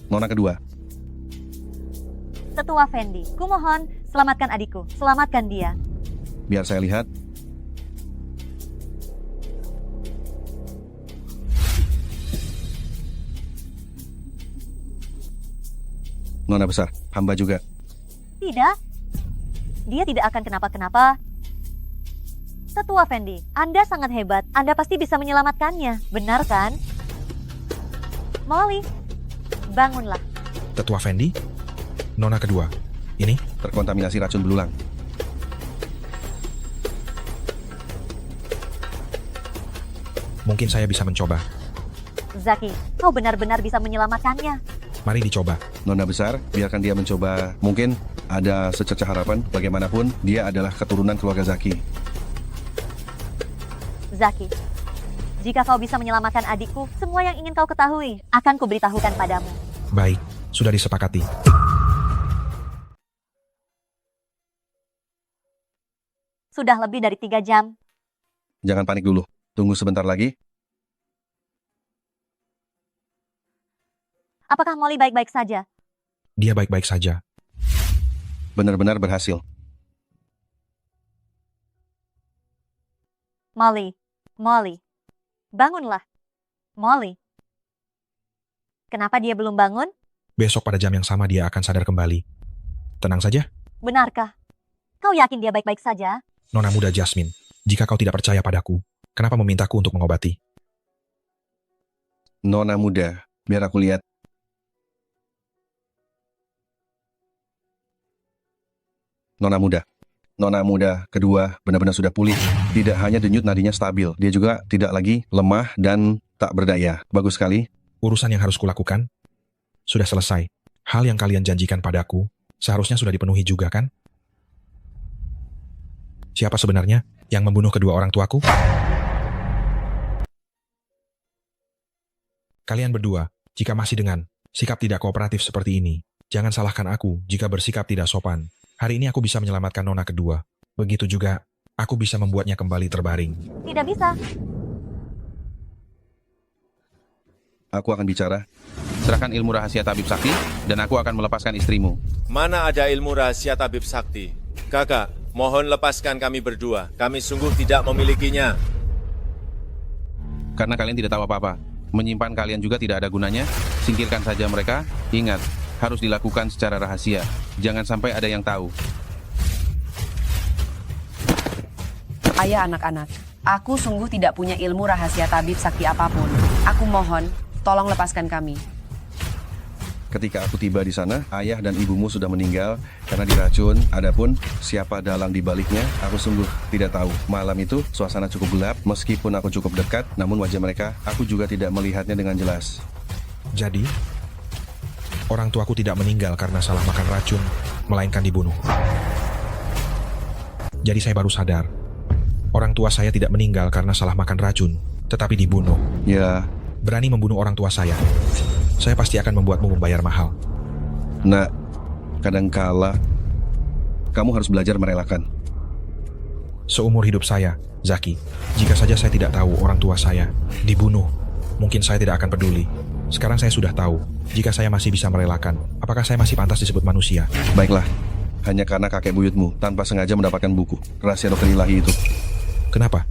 Nona kedua. Tetua Fendi, kumohon selamatkan adikku, selamatkan dia. Biar saya lihat. Nona besar, hamba juga. Tidak, dia tidak akan kenapa-kenapa. Tetua Fendi, Anda sangat hebat. Anda pasti bisa menyelamatkannya, benar kan? Molly, bangunlah. Tetua Fendi, Nona kedua, ini terkontaminasi racun belulang. Mungkin saya bisa mencoba. Zaki, kau benar-benar bisa menyelamatkannya. Mari dicoba. Nona besar, biarkan dia mencoba. Mungkin ada secercah harapan. Bagaimanapun, dia adalah keturunan keluarga Zaki. Zaki, jika kau bisa menyelamatkan adikku, semua yang ingin kau ketahui akan kuberitahukan padamu. Baik, sudah disepakati. Sudah lebih dari 3 jam. Jangan panik dulu. Tunggu sebentar lagi. Apakah Molly baik-baik saja? Dia baik-baik saja. Benar-benar berhasil. Molly, bangunlah. Molly. Kenapa dia belum bangun? Besok pada jam yang sama dia akan sadar kembali. Tenang saja. Benarkah? Kau yakin dia baik-baik saja? Nona muda Jasmine, jika kau tidak percaya padaku, kenapa memintaku untuk mengobati? Nona muda, biar aku lihat. Nona muda kedua benar-benar sudah pulih. Tidak hanya denyut nadinya stabil, dia juga tidak lagi lemah dan tak berdaya. Bagus sekali. Urusan yang harus kulakukan sudah selesai. Hal yang kalian janjikan padaku seharusnya sudah dipenuhi juga, kan? Siapa sebenarnya yang membunuh kedua orang tuaku? Kalian berdua, jika masih dengan sikap tidak kooperatif seperti ini, jangan salahkan aku jika bersikap tidak sopan. Hari ini aku bisa menyelamatkan Nona kedua. Begitu juga, aku bisa membuatnya kembali terbaring. Tidak bisa. Aku akan bicara. Serahkan ilmu rahasia tabib sakti, dan aku akan melepaskan istrimu. Mana ada ilmu rahasia tabib sakti? Kakak, mohon lepaskan kami berdua. Kami sungguh tidak memilikinya. Karena kalian tidak tahu apa-apa. Menyimpan kalian juga tidak ada gunanya. Singkirkan saja mereka. Ingat, harus dilakukan secara rahasia. Jangan sampai ada yang tahu. Ayah anak-anak, aku sungguh tidak punya ilmu rahasia tabib sakti apapun. Aku mohon, tolong lepaskan kami. Ketika aku tiba di sana, ayah dan ibumu sudah meninggal karena diracun. Adapun siapa dalang di baliknya, aku sungguh tidak tahu. Malam itu suasana cukup gelap, meskipun aku cukup dekat, namun wajah mereka aku juga tidak melihatnya dengan jelas. Jadi, orang tuaku tidak meninggal karena salah makan racun, melainkan dibunuh. Jadi saya baru sadar, orang tua saya tidak meninggal karena salah makan racun, tetapi dibunuh. Ya. Berani membunuh orang tua saya pasti akan membuatmu membayar mahal. Nak, kadangkala kamu harus belajar merelakan. Seumur hidup saya, Zaki, jika saja saya tidak tahu orang tua saya dibunuh, mungkin saya tidak akan peduli. Sekarang saya sudah tahu, jika saya masih bisa merelakan, apakah saya masih pantas disebut manusia? Baiklah, hanya karena kakek buyutmu tanpa sengaja mendapatkan buku rahasia dokter ilahi itu. Kenapa?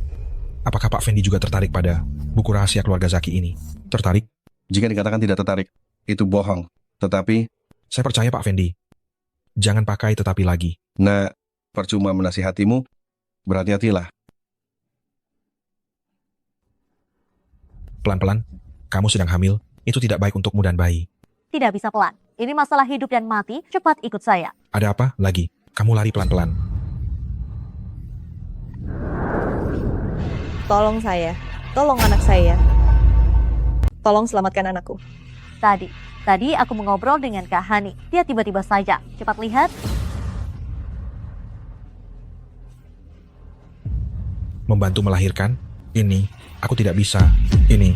Apakah Pak Fendi juga tertarik pada buku rahasia keluarga Zaki ini? Tertarik? Jika dikatakan tidak tertarik, itu bohong. Tetapi, saya percaya Pak Fendi. Jangan pakai tetapi lagi. Nah, percuma menasihatimu, berhati-hatilah. Pelan-pelan, kamu sedang hamil, itu tidak baik untukmu dan bayi. Tidak bisa pelan. Ini masalah hidup dan mati, cepat ikut saya. Ada apa? Lagi, kamu lari pelan-pelan. Tolong saya. Tolong anak saya. Tolong selamatkan anakku. Tadi aku mengobrol dengan Kak Hani. Dia tiba-tiba saja. Cepat lihat. Membantu melahirkan? Ini, aku tidak bisa. Ini,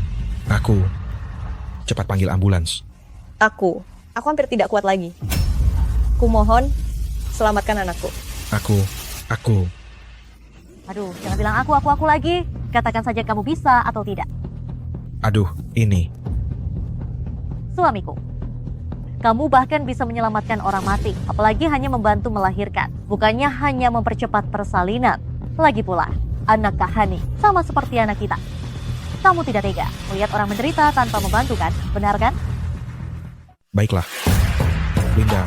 aku. Cepat panggil ambulans. Aku hampir tidak kuat lagi. Kumohon, selamatkan anakku. Aku. Aduh, jangan bilang aku lagi. Katakan saja kamu bisa atau tidak. Aduh, ini. Suamiku. Kamu bahkan bisa menyelamatkan orang mati, apalagi hanya membantu melahirkan. Bukannya hanya mempercepat persalinan. Lagi pula, anak Kak Hani sama seperti anak kita. Kamu tidak tega melihat orang menderita tanpa membantu kan? Benar kan? Baiklah. Linda.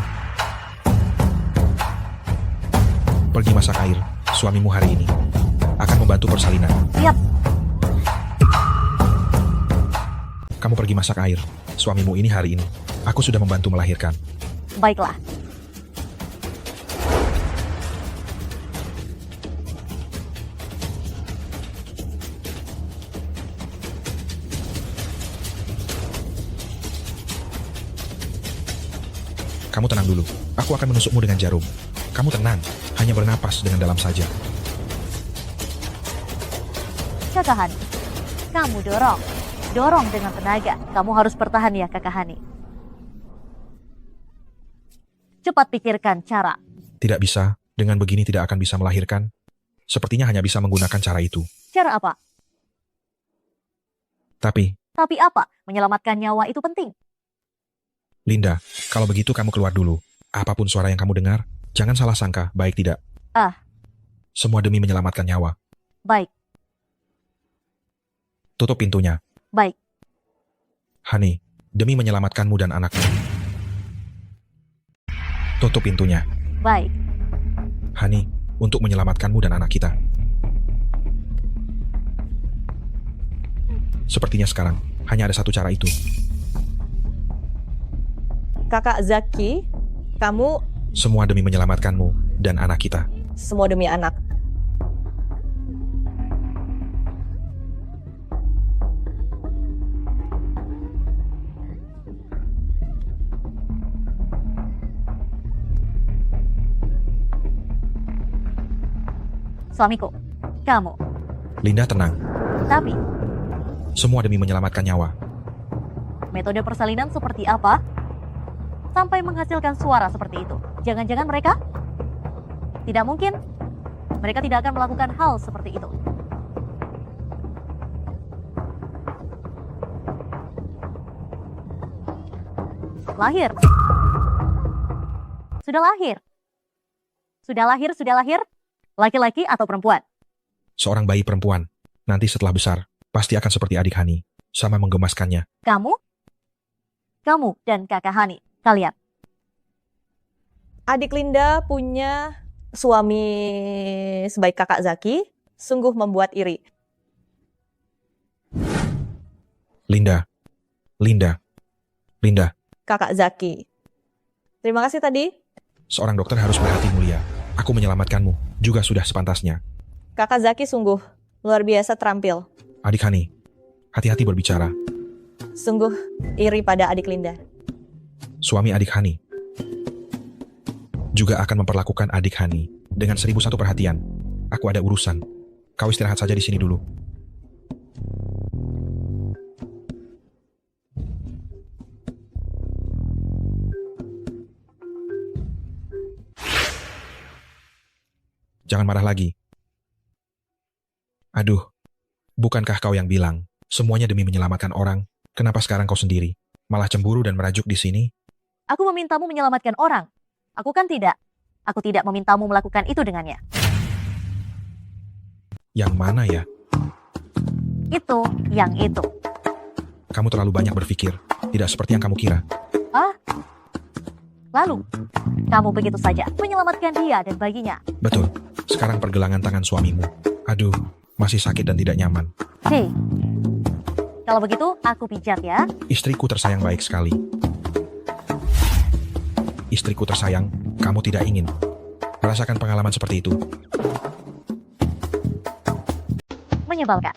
Pergi masak air. Suamimu hari ini akan membantu persalinan. Siap. Kamu pergi masak air. Suamimu ini hari ini. Aku sudah membantu melahirkan. Baiklah. Kamu tenang dulu. Aku akan menusukmu dengan jarum. Kamu tenang. Hanya bernapas dengan dalam saja. Kakak Hani, kamu dorong. Dorong dengan tenaga. Kamu harus bertahan ya, Kakak Hani. Cepat pikirkan cara. Tidak bisa. Dengan begini tidak akan bisa melahirkan. Sepertinya hanya bisa menggunakan cara itu. Cara apa? Tapi apa? Menyelamatkan nyawa itu penting. Linda, kalau begitu kamu keluar dulu. Apapun suara yang kamu dengar, jangan salah sangka, baik tidak? Semua demi menyelamatkan nyawa. Baik. Tutup pintunya. Baik. Hani, demi menyelamatkanmu dan anakmu. Tutup pintunya. Baik. Hani, untuk menyelamatkanmu dan anak kita. Sepertinya sekarang, hanya ada satu cara itu. Kakak Zaki, kamu... Semua demi menyelamatkanmu dan anak kita. Semua demi anak. Suamiku, kamu. Linda, tenang. Tapi, semua demi menyelamatkan nyawa. metode persalinan seperti apa sampai menghasilkan suara seperti itu? Jangan-jangan mereka? Tidak mungkin. Mereka tidak akan melakukan hal seperti itu. Lahir. Sudah lahir. Sudah lahir, sudah lahir. Laki-laki atau perempuan? Seorang bayi perempuan. Nanti setelah besar, pasti akan seperti adik Hani. Sama menggemaskannya. Kamu? Kamu dan kakak Hani. Kalian. Adik Linda punya suami sebaik kakak Zaki. Sungguh membuat iri. Linda. Linda. Linda. Kakak Zaki. Terima kasih tadi. Seorang dokter harus berhati mulia. Aku menyelamatkanmu, juga sudah sepantasnya. Kakak Zaki sungguh luar biasa terampil. Adik Hani, hati-hati berbicara. Sungguh iri pada adik Linda. Suami adik Hani juga akan memperlakukan adik Hani dengan 1001 perhatian. Aku ada urusan. Kau istirahat saja di sini dulu. Jangan marah lagi. Aduh, bukankah kau yang bilang semuanya demi menyelamatkan orang? Kenapa sekarang kau sendiri malah cemburu dan merajuk di sini? Aku memintamu menyelamatkan orang. Aku kan tidak. Aku tidak memintamu melakukan itu dengannya. Yang mana ya? Itu, yang itu. Kamu terlalu banyak berpikir. Tidak seperti yang kamu kira. Ah? Lalu, kamu begitu saja menyelamatkan dia dan bayinya. Betul. Sekarang pergelangan tangan suamimu. Aduh, masih sakit dan tidak nyaman. Hei, kalau begitu aku pijat ya. Istriku tersayang baik sekali. Istriku tersayang, kamu tidak ingin merasakan pengalaman seperti itu. Menyebalkan.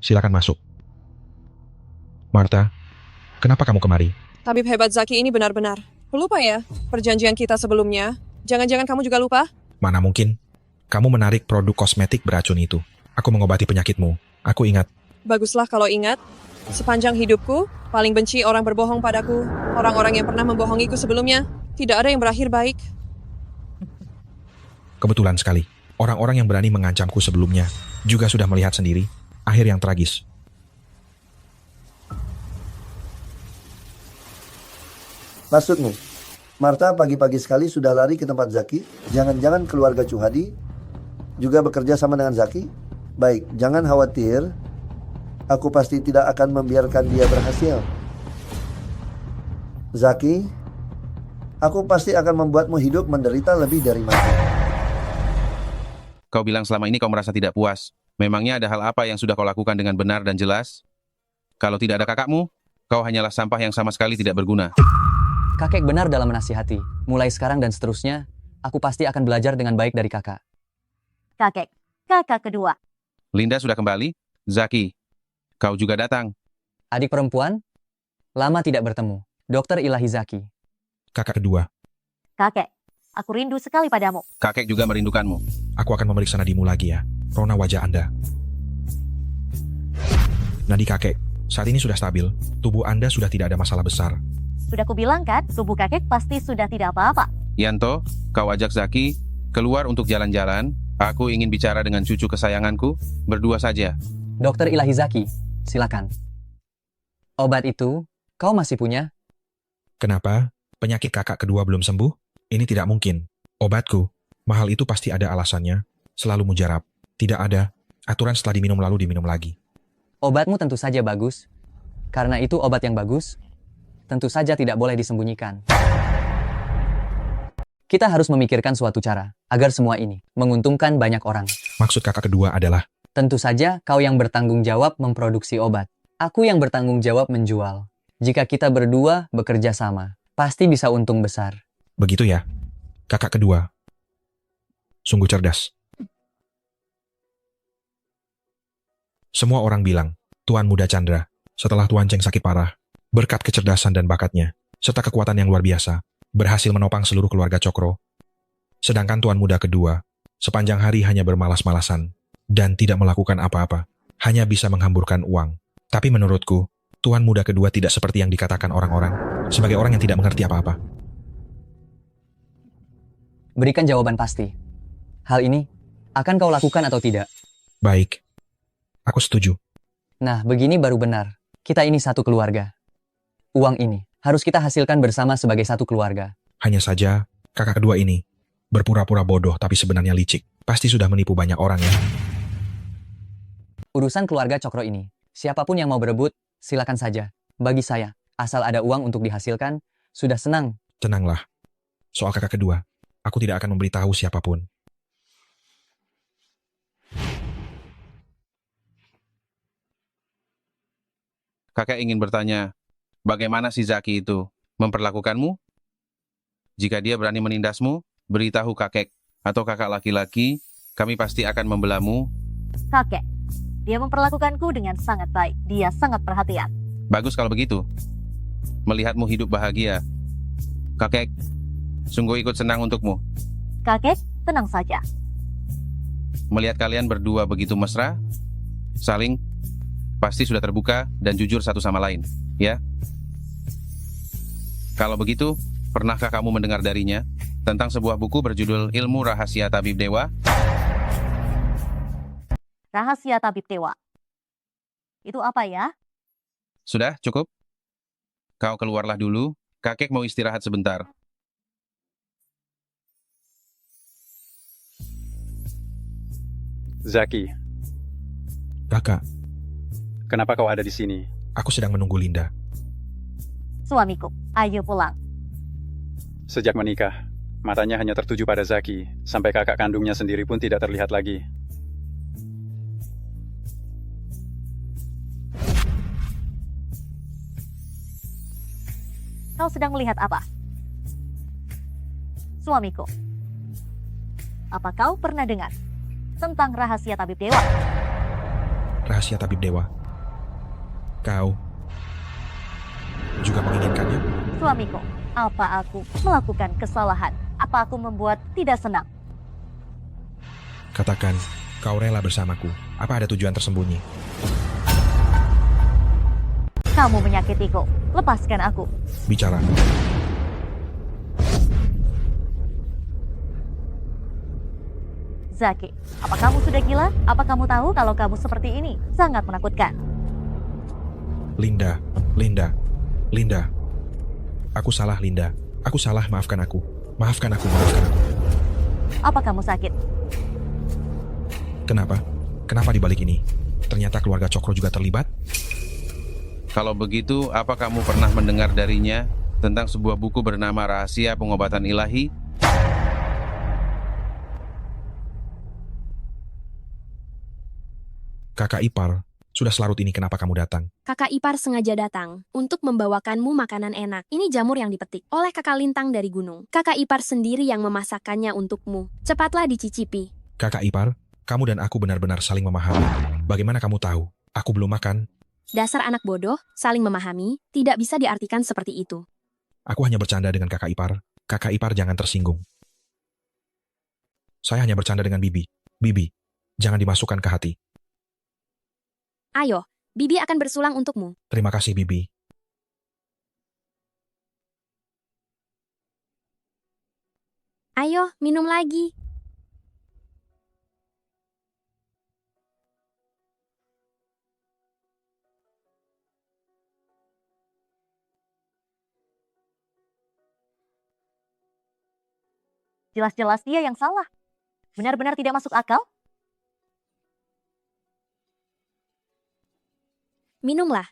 Silakan masuk. Martha, kenapa kamu kemari? Tabib hebat Zaki ini benar-benar. Lupa ya, perjanjian kita sebelumnya. Jangan-jangan kamu juga lupa? Mana mungkin? Kamu menarik produk kosmetik beracun itu. Aku mengobati penyakitmu. Aku ingat. Baguslah kalau ingat. Sepanjang hidupku, paling benci orang berbohong padaku. Orang-orang yang pernah membohongiku sebelumnya. Tidak ada yang berakhir baik. Kebetulan sekali. Orang-orang yang berani mengancamku sebelumnya juga sudah melihat sendiri akhir yang tragis. Maksudmu, Martha pagi-pagi sekali sudah lari ke tempat Zaki? Jangan-jangan keluarga Chuhadi juga bekerja sama dengan Zaki? Baik, jangan khawatir. Aku pasti tidak akan membiarkan dia berhasil. Zaki, aku pasti akan membuatmu hidup menderita lebih dari mati. Kau bilang selama ini kau merasa tidak puas. Memangnya ada hal apa yang sudah kau lakukan dengan benar dan jelas? Kalau tidak ada kakakmu, kau hanyalah sampah yang sama sekali tidak berguna. Kakek benar dalam menasihati. Mulai sekarang dan seterusnya, aku pasti akan belajar dengan baik dari kakak. Kakak kedua. Linda sudah kembali? Zaki, kau juga datang. Adik perempuan, lama tidak bertemu. Dokter Ilahi Zaki. Kakak kedua. Kakek, aku rindu sekali padamu. Kakek juga merindukanmu. Aku akan memeriksa nadimu lagi ya. Rona wajah Anda. Nadi kakek, saat ini sudah stabil. Tubuh Anda sudah tidak ada masalah besar. Sudah kubilang kan, tubuh kakek pasti sudah tidak apa-apa. Yanto, kau ajak Zaki keluar untuk jalan-jalan. Aku ingin bicara dengan cucu kesayanganku, berdua saja. Dokter Ilahi Zaki, silakan. Obat itu, kau masih punya? Kenapa? Penyakit kakak kedua belum sembuh? Ini tidak mungkin. Obatku, mahal itu pasti ada alasannya. Selalu mujarab. Tidak ada. Aturan setelah diminum lalu diminum lagi. Obatmu tentu saja bagus. Karena itu obat yang bagus, tentu saja tidak boleh disembunyikan. Kita harus memikirkan suatu cara, agar semua ini menguntungkan banyak orang. Maksud kakak kedua adalah? Tentu saja kau yang bertanggung jawab memproduksi obat. Aku yang bertanggung jawab menjual. Jika kita berdua bekerja sama, pasti bisa untung besar. Begitu ya, kakak kedua. Sungguh cerdas. Semua orang bilang, Tuan Muda Chandra, setelah Tuan Cheng sakit parah, berkat kecerdasan dan bakatnya, serta kekuatan yang luar biasa, berhasil menopang seluruh keluarga Cokro. Sedangkan Tuan Muda kedua, sepanjang hari hanya bermalas-malasan, dan tidak melakukan apa-apa, hanya bisa menghamburkan uang. Tapi menurutku, Tuan Muda kedua tidak seperti yang dikatakan orang-orang, sebagai orang yang tidak mengerti apa-apa. Berikan jawaban pasti. Hal ini, akan kau lakukan atau tidak? Baik. Aku setuju. Nah, begini baru benar. Kita ini satu keluarga. Uang ini harus kita hasilkan bersama sebagai satu keluarga. Hanya saja, kakak kedua ini berpura-pura bodoh tapi sebenarnya licik. Pasti sudah menipu banyak orang ya. Urusan keluarga Cokro ini, siapapun yang mau berebut, silakan saja. Bagi saya, Asal ada uang untuk dihasilkan, sudah senang. Tenanglah. Soal kakak kedua, aku tidak akan memberitahu siapapun. Kakek ingin bertanya, bagaimana si Zaki itu memperlakukanmu? Jika dia berani menindasmu, beritahu kakek atau kakak laki-laki, kami pasti akan membelamu. Kakek, dia memperlakukanku dengan sangat baik. Dia sangat perhatian. Bagus kalau begitu. Melihatmu hidup bahagia. Kakek, sungguh ikut senang untukmu. Kakek, tenang saja. Melihat kalian berdua begitu mesra, saling, pasti sudah terbuka dan jujur satu sama lain, ya? Kalau begitu, pernahkah kamu mendengar darinya tentang sebuah buku berjudul Ilmu Rahasia Tabib Dewa? Rahasia Tabib Dewa. Itu apa ya? Sudah, cukup? Kau keluarlah dulu, kakek mau istirahat sebentar. Zaki, Kakak, kenapa kau ada di sini? aku sedang menunggu Linda. Suamiku, ayo pulang. Sejak menikah, matanya hanya tertuju pada Zaki, sampai kakak kandungnya sendiri pun tidak terlihat lagi. Kau sedang melihat apa? Suamiku, apa kau pernah dengar tentang rahasia Tabib Dewa? Rahasia Tabib Dewa. Kau juga menginginkannya? Suamiku, apa aku melakukan kesalahan? Apa aku membuat tidak senang? Katakan, kau rela bersamaku. Apa ada tujuan tersembunyi? Kamu menyakitiku. Lepaskan aku. Bicara. Zaki, apa kamu sudah gila? Apa kamu tahu kalau kamu seperti ini? Sangat menakutkan. Linda. Aku salah, Linda. Aku salah, maafkan aku. Maafkan aku. Apa kamu sakit? Kenapa? Kenapa di balik ini? Ternyata keluarga Cokro juga terlibat? Kalau begitu, apa kamu pernah mendengar darinya tentang sebuah buku bernama Rahasia Pengobatan Ilahi? Kakak ipar, sudah selarut ini kenapa kamu datang? Kakak ipar sengaja datang untuk membawakanmu makanan enak. Ini jamur yang dipetik oleh kakak Lintang dari gunung. Kakak ipar sendiri yang memasakkannya untukmu. Cepatlah dicicipi. Kakak ipar, kamu dan aku benar-benar saling memahami. Bagaimana kamu tahu? Aku belum makan. Dasar anak bodoh, saling memahami, tidak bisa diartikan seperti itu. Aku hanya bercanda dengan kakak ipar. Kakak ipar jangan tersinggung. Saya hanya bercanda dengan Bibi. Bibi, jangan dimasukkan ke hati. Ayo, Bibi akan bersulang untukmu. Terima kasih, Bibi. Ayo, minum lagi. Jelas-jelas dia yang salah. Benar-benar tidak masuk akal. Minumlah.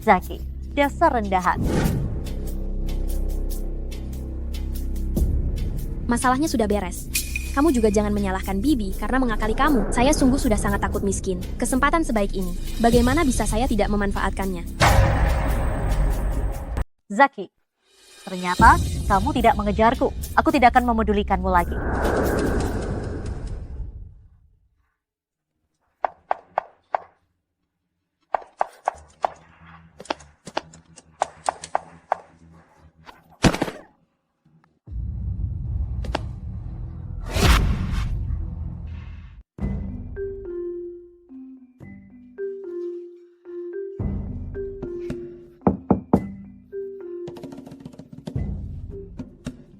Zaki, dasar rendahan. Masalahnya sudah beres. Kamu juga jangan menyalahkan Bibi karena mengakali kamu. Saya sungguh sudah sangat takut miskin. Kesempatan sebaik ini, bagaimana bisa saya tidak memanfaatkannya? Zaki, ternyata kamu tidak mengejarku. Aku tidak akan memedulikanmu lagi.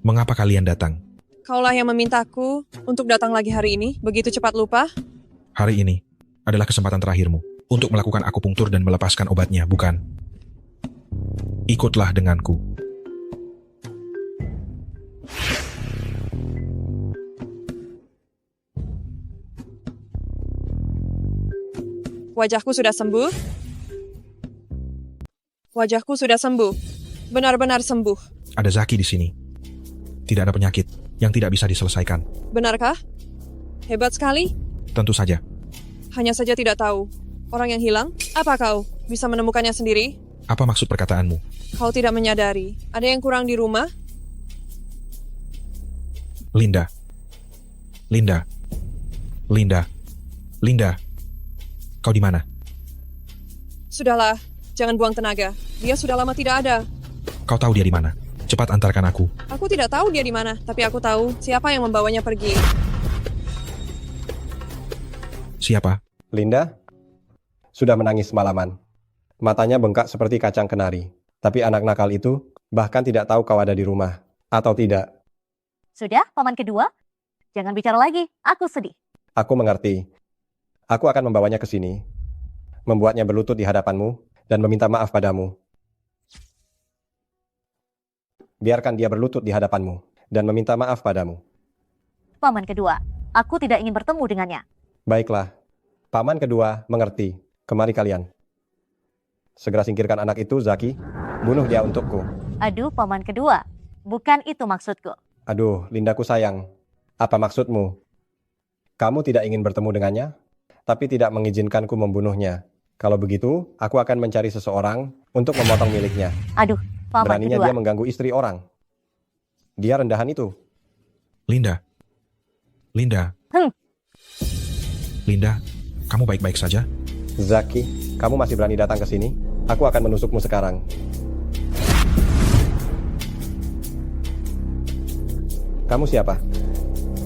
Mengapa kalian datang? Kaulah yang memintaku untuk datang lagi hari ini, begitu cepat lupa. Hari ini adalah kesempatan terakhirmu untuk melakukan akupunktur dan melepaskan obatnya, bukan? Ikutlah denganku. Wajahku sudah sembuh. Wajahku sudah sembuh. Benar-benar sembuh. Ada Zaki di sini. Tidak ada penyakit yang tidak bisa diselesaikan. Benarkah? Hebat sekali. Tentu saja. Hanya saja tidak tahu. Orang yang hilang, apa kau? Bisa menemukannya sendiri? Apa maksud perkataanmu? Kau tidak menyadari. Ada yang kurang di rumah? Linda. Linda. Linda. Linda. Kau di mana? Sudahlah, jangan buang tenaga. Dia sudah lama tidak ada. Kau tahu dia di mana? Cepat antarkan aku. Aku tidak tahu dia di mana, tapi aku tahu siapa yang membawanya pergi. Siapa? Linda sudah menangis semalaman. Matanya bengkak seperti kacang kenari. Tapi anak nakal itu bahkan tidak tahu kau ada di rumah. Atau tidak. Sudah, paman kedua? Jangan bicara lagi, aku sedih. Aku mengerti. Aku akan membawanya ke sini. Membuatnya berlutut di hadapanmu dan meminta maaf padamu. Biarkan dia berlutut di hadapanmu dan meminta maaf padamu. Paman kedua, aku tidak ingin bertemu dengannya. Baiklah. Paman kedua mengerti. Kemari kalian. Segera singkirkan anak itu, Zaki. Bunuh dia untukku. Aduh, paman kedua. Bukan itu maksudku. Aduh, Lindaku sayang. Apa maksudmu? Kamu tidak ingin bertemu dengannya, tapi tidak mengizinkanku membunuhnya. Kalau begitu, aku akan mencari seseorang untuk memotong miliknya. Aduh, paman Beraninya kedua. dia mengganggu istri orang. Dia rendahan itu. Linda. Linda. Linda, kamu baik-baik saja? Zaki, kamu masih berani datang ke sini? Aku akan menusukmu sekarang. Kamu siapa?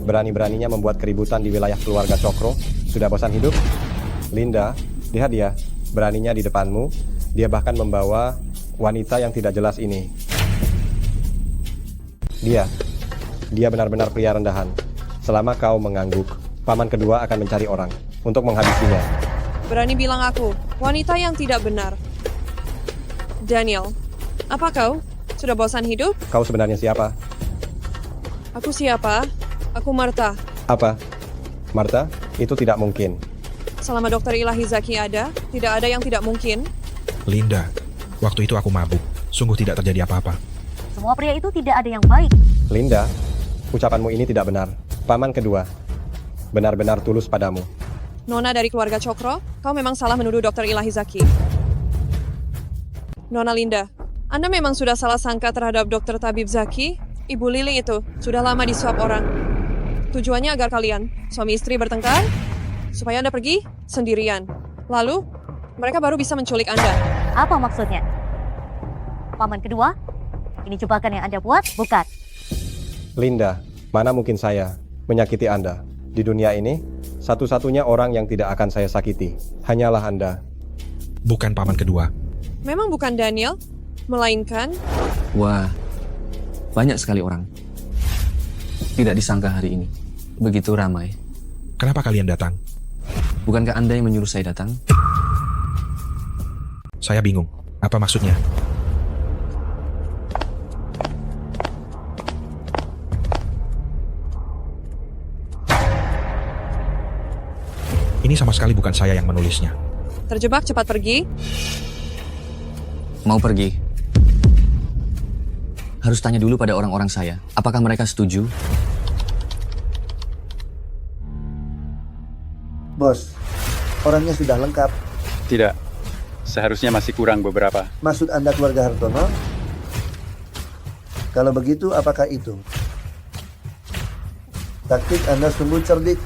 Berani-beraninya membuat keributan di wilayah keluarga Cokro? Sudah bosan hidup? Linda, lihat dia. Beraninya di depanmu. Dia bahkan membawa wanita yang tidak jelas ini. Dia benar-benar pria rendahan. Selama kau mengangguk, paman kedua akan mencari orang untuk menghabisinya. Berani bilang aku, wanita yang tidak benar. Daniel, apa kau? Sudah bosan hidup? Kau sebenarnya siapa? Aku siapa? Aku Martha. Apa? Martha? Itu tidak mungkin. Selama Dokter Ilahi Zaki ada, tidak ada yang tidak mungkin. Linda, waktu itu aku mabuk. Sungguh tidak terjadi apa-apa. Semua pria itu tidak ada yang baik. Linda, ucapanmu ini tidak benar. Paman kedua benar-benar tulus padamu. Nona dari keluarga Cokro, kau memang salah menuduh Dokter Ilahi Zaki. Nona Linda, Anda memang sudah salah sangka terhadap Dokter Tabib Zaki. Ibu Lili itu sudah lama disuap orang. Tujuannya agar kalian, suami istri bertengkar, supaya Anda pergi sendirian. Lalu, mereka baru bisa menculik Anda. Apa maksudnya? Paman kedua, ini jebakan yang Anda buat, bukan? Linda, mana mungkin saya menyakiti Anda? Di dunia ini, satu-satunya orang yang tidak akan saya sakiti hanyalah Anda. Bukan paman kedua. Memang bukan Daniel, melainkan... Wah, banyak sekali orang. Tidak disangka hari ini. Begitu ramai. Kenapa kalian datang? Bukankah Anda yang menyuruh saya datang? Saya bingung. Apa maksudnya? Ini sama sekali bukan saya yang menulisnya. Terjebak, cepat pergi. Mau pergi? Harus tanya dulu pada orang-orang saya. Apakah mereka setuju? Bos, orangnya sudah lengkap. Tidak. Seharusnya masih kurang beberapa. Maksud Anda keluarga Hartono? Kalau begitu, apakah itu? Taktik Anda sungguh cerdik.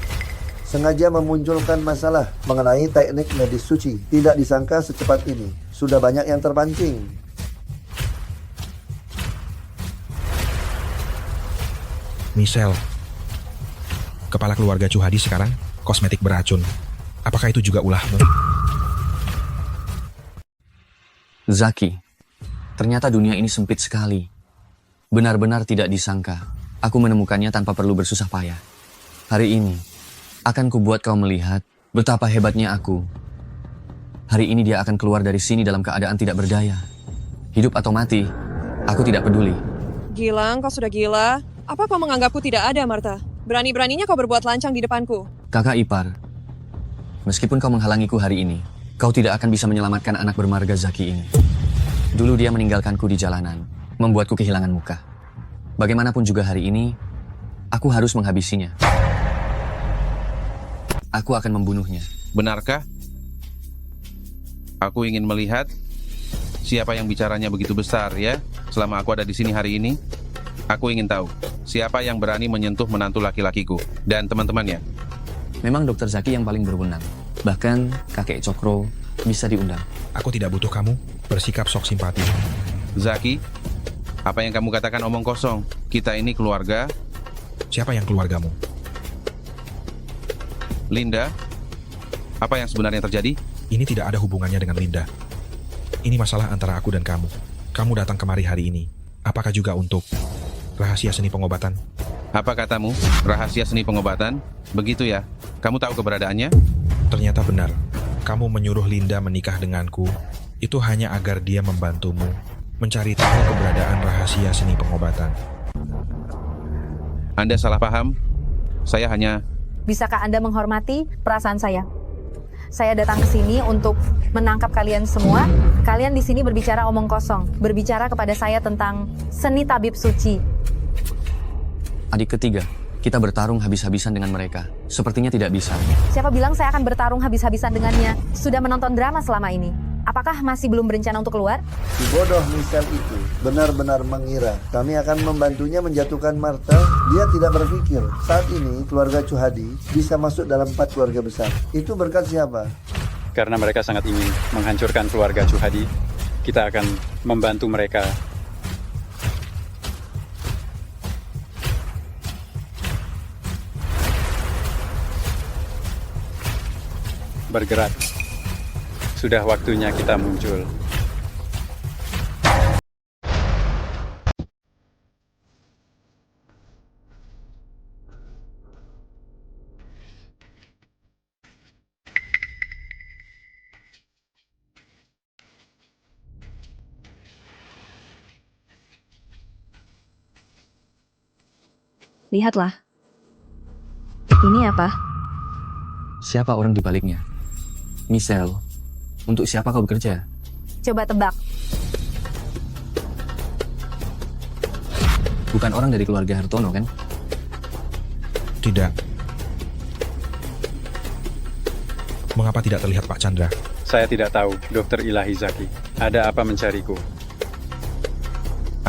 Sengaja memunculkan masalah mengenai teknik medis suci. Tidak disangka secepat ini. Sudah banyak yang terpancing. Michelle, kepala keluarga Chuhadi sekarang kosmetik beracun. Apakah itu juga ulahmu? Zaki, ternyata dunia ini sempit sekali. Benar-benar tidak disangka. Aku menemukannya tanpa perlu bersusah payah. Hari ini, akan kubuat kau melihat betapa hebatnya aku. Hari ini dia akan keluar dari sini dalam keadaan tidak berdaya. Hidup atau mati, aku tidak peduli. Gilang, kau sudah gila. Apa kau menganggapku tidak ada, Martha? Berani-beraninya kau berbuat lancang di depanku. Kakak ipar, meskipun kau menghalangiku hari ini, Kau tidak akan bisa menyelamatkan anak bermarga Zaki ini. Dulu dia meninggalkanku di jalanan, membuatku kehilangan muka. Bagaimanapun juga hari ini, aku harus menghabisinya. Aku akan membunuhnya. Benarkah? Aku ingin melihat siapa yang bicaranya begitu besar ya. Selama aku ada di sini hari ini, aku ingin tahu siapa yang berani menyentuh menantu laki-lakiku dan teman-temannya. Memang Dr. Zaki yang paling berwenang. Bahkan kakek Cokro bisa diundang. Aku tidak butuh kamu bersikap sok simpati. Zaki, apa yang kamu katakan omong kosong. Kita ini keluarga. Siapa yang keluargamu? Linda, apa yang sebenarnya terjadi? Ini tidak ada hubungannya dengan Linda. Ini masalah antara aku dan kamu. Kamu datang kemari hari ini. Apakah juga untuk rahasia seni pengobatan? Apa katamu? Rahasia seni pengobatan? Begitu ya? Kamu tahu keberadaannya? Ternyata benar. Kamu menyuruh Linda menikah denganku. Itu hanya agar dia membantumu mencari tahu keberadaan rahasia seni pengobatan. Anda salah paham. Saya hanya... Bisakah Anda menghormati perasaan saya? Saya datang ke sini untuk menangkap kalian semua. Kalian di sini berbicara omong kosong, berbicara kepada saya tentang seni tabib suci. Adik ketiga, kita bertarung habis-habisan dengan mereka. Sepertinya tidak bisa. Siapa bilang saya akan bertarung habis-habisan dengannya? Sudah menonton drama selama ini. Apakah masih belum berencana untuk keluar? Si bodoh Michelle itu benar-benar mengira kami akan membantunya menjatuhkan Martha. Dia tidak berpikir saat ini keluarga Chuhadi bisa masuk dalam 4 keluarga besar. Itu berkat siapa? Karena mereka sangat ingin menghancurkan keluarga Chuhadi, kita akan membantu mereka. Bergerak. Sudah waktunya kita muncul. Lihatlah. Ini apa? Siapa orang di baliknya? Michelle, untuk siapa kau bekerja? Coba tebak. Bukan orang dari keluarga Hartono, kan? Tidak. Mengapa tidak terlihat Pak Chandra? Saya tidak tahu, Dr. Ilahi Zaki. Ada apa mencariku?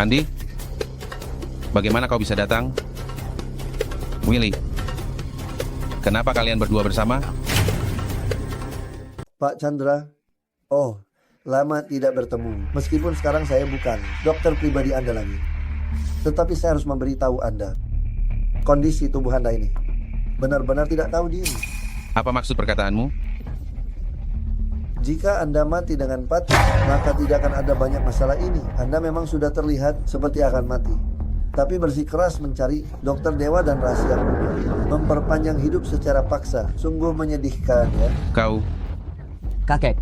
Andi, bagaimana kau bisa datang? Willy, kenapa kalian berdua bersama? Pak Chandra, oh, lama tidak bertemu. Meskipun sekarang saya bukan dokter pribadi Anda lagi. Tetapi saya harus memberitahu Anda, kondisi tubuh Anda ini benar-benar tidak tahu diri. Apa maksud perkataanmu? Jika Anda mati dengan patuh, maka tidak akan ada banyak masalah ini. Anda memang sudah terlihat seperti akan mati. Tapi bersikeras mencari dokter dewa dan rahasia memperpanjang hidup secara paksa. Sungguh menyedihkan ya. Kau... Kakek.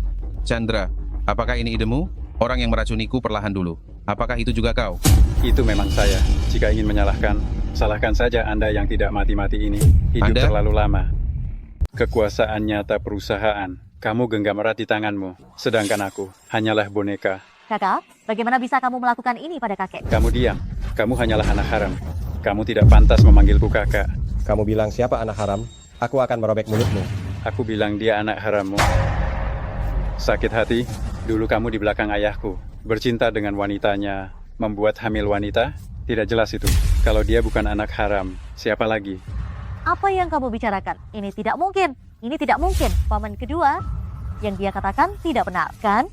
Chandra, apakah ini idemu? Orang yang meracuniku perlahan dulu. Apakah itu juga kau? Itu memang saya. Jika ingin menyalahkan, salahkan saja Anda yang tidak mati-mati ini. Hidup Anda? terlalu lama. Kekuasaan nyata perusahaan. Kamu genggam erat di tanganmu. Sedangkan aku hanyalah boneka. Kakak, bagaimana bisa kamu melakukan ini pada kakek? Kamu diam. Kamu hanyalah anak haram. Kamu tidak pantas memanggilku kakak. Kamu bilang siapa anak haram? Aku akan merobek mulutmu. Aku bilang dia anak harammu. Sakit hati, dulu kamu di belakang ayahku. Bercinta dengan wanitanya, membuat hamil wanita? Tidak jelas itu. Kalau dia bukan anak haram, siapa lagi? Apa yang kamu bicarakan? Ini tidak mungkin. Ini tidak mungkin. Paman kedua, yang dia katakan tidak benar, kan?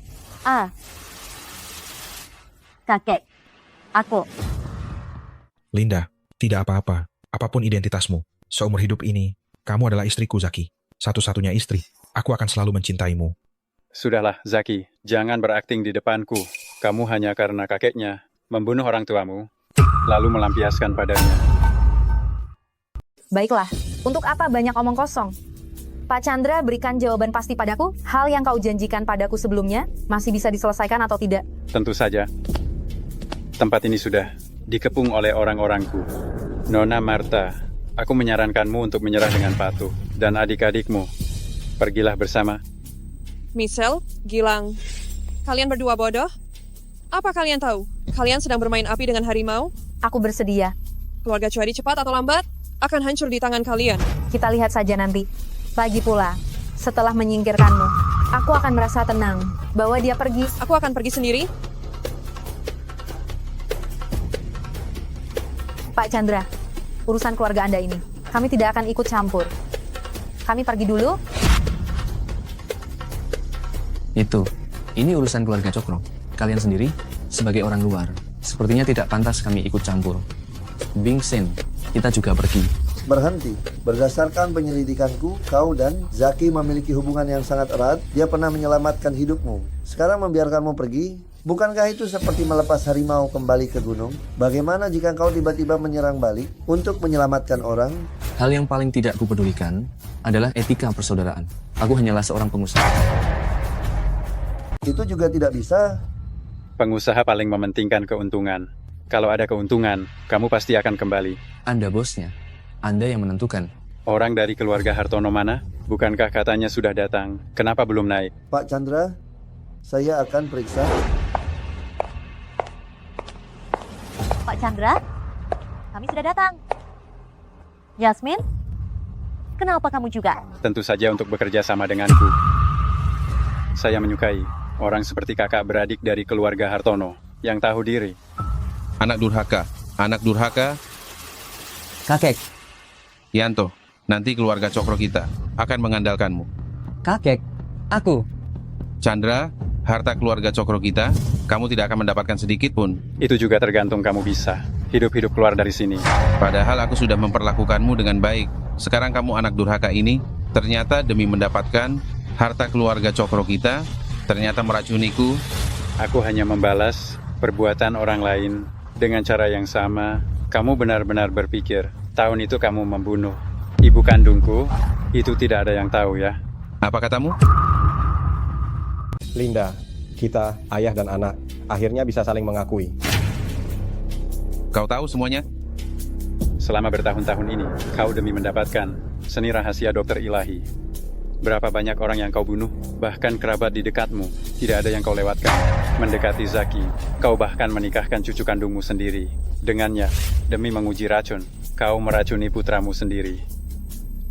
Kakek, aku. Linda, tidak apa-apa. Apapun identitasmu, seumur hidup ini, kamu adalah istriku, Zaki. Satu-satunya istri. Aku akan selalu mencintaimu. Sudahlah, Zaki. Jangan berakting di depanku. Kamu hanya karena kakeknya membunuh orang tuamu, lalu melampiaskan padanya. Baiklah, untuk apa banyak omong kosong? Pak Chandra, berikan jawaban pasti padaku. Hal yang kau janjikan padaku sebelumnya masih bisa diselesaikan atau tidak? Tentu saja. Tempat ini sudah dikepung oleh orang-orangku. Nona Martha, aku menyarankanmu untuk menyerah dengan patuh. Dan adik-adikmu, pergilah bersama. Michelle, Gilang. Kalian berdua bodoh? Apa kalian tahu? Kalian sedang bermain api dengan harimau? Aku bersedia. Keluarga Chuadi cepat atau lambat akan hancur di tangan kalian. Kita lihat saja nanti. Lagi pula, setelah menyingkirkanmu, aku akan merasa tenang. Bawa dia pergi. Aku akan pergi sendiri. Pak Chandra, urusan keluarga Anda ini, kami tidak akan ikut campur. Kami pergi dulu. Ini urusan keluarga Cokro. Kalian sendiri, sebagai orang luar, sepertinya tidak pantas kami ikut campur. Bing Sen, kita juga pergi. Berhenti. Berdasarkan penyelidikanku, kau dan Zaki memiliki hubungan yang sangat erat. Dia pernah menyelamatkan hidupmu. Sekarang membiarkanmu pergi, bukankah itu seperti melepas harimau kembali ke gunung? Bagaimana jika kau tiba-tiba menyerang balik untuk menyelamatkan orang? Hal yang paling tidak kupedulikan adalah etika persaudaraan. Aku hanyalah seorang pengusaha. Itu juga tidak bisa. Pengusaha paling mementingkan keuntungan. Kalau ada keuntungan, kamu pasti akan kembali. Anda bosnya. Anda yang menentukan. Orang dari keluarga Hartono mana? Bukankah katanya sudah datang? Kenapa belum naik? Pak Chandra, saya akan periksa. Pak Chandra, kami sudah datang. Yasmin, kenapa kamu juga? Tentu saja untuk bekerja sama denganku. Saya menyukai orang seperti kakak beradik dari keluarga Hartono yang tahu diri. Anak durhaka. Kakek. Yanto, nanti keluarga Cokro kita akan mengandalkanmu. Kakek, aku. Chandra, harta keluarga Cokro kita, kamu tidak akan mendapatkan sedikit pun. Itu juga tergantung kamu bisa. Hidup-hidup keluar dari sini. Padahal aku sudah memperlakukanmu dengan baik. Sekarang kamu anak durhaka ini, ternyata demi mendapatkan harta keluarga Cokro kita, ternyata meracuniku. Aku hanya membalas perbuatan orang lain dengan cara yang sama. Kamu benar-benar berpikir, tahun itu kamu membunuh ibu kandungku? Itu tidak ada yang tahu ya. Apa katamu? Linda, kita, ayah dan anak, akhirnya bisa saling mengakui. Kau tahu semuanya? Selama bertahun-tahun ini, kau demi mendapatkan seni rahasia dokter ilahi. Berapa banyak orang yang kau bunuh, bahkan kerabat di dekatmu, tidak ada yang kau lewatkan. Mendekati Zaki, kau bahkan menikahkan cucu kandungmu sendiri. Dengannya, demi menguji racun, kau meracuni putramu sendiri.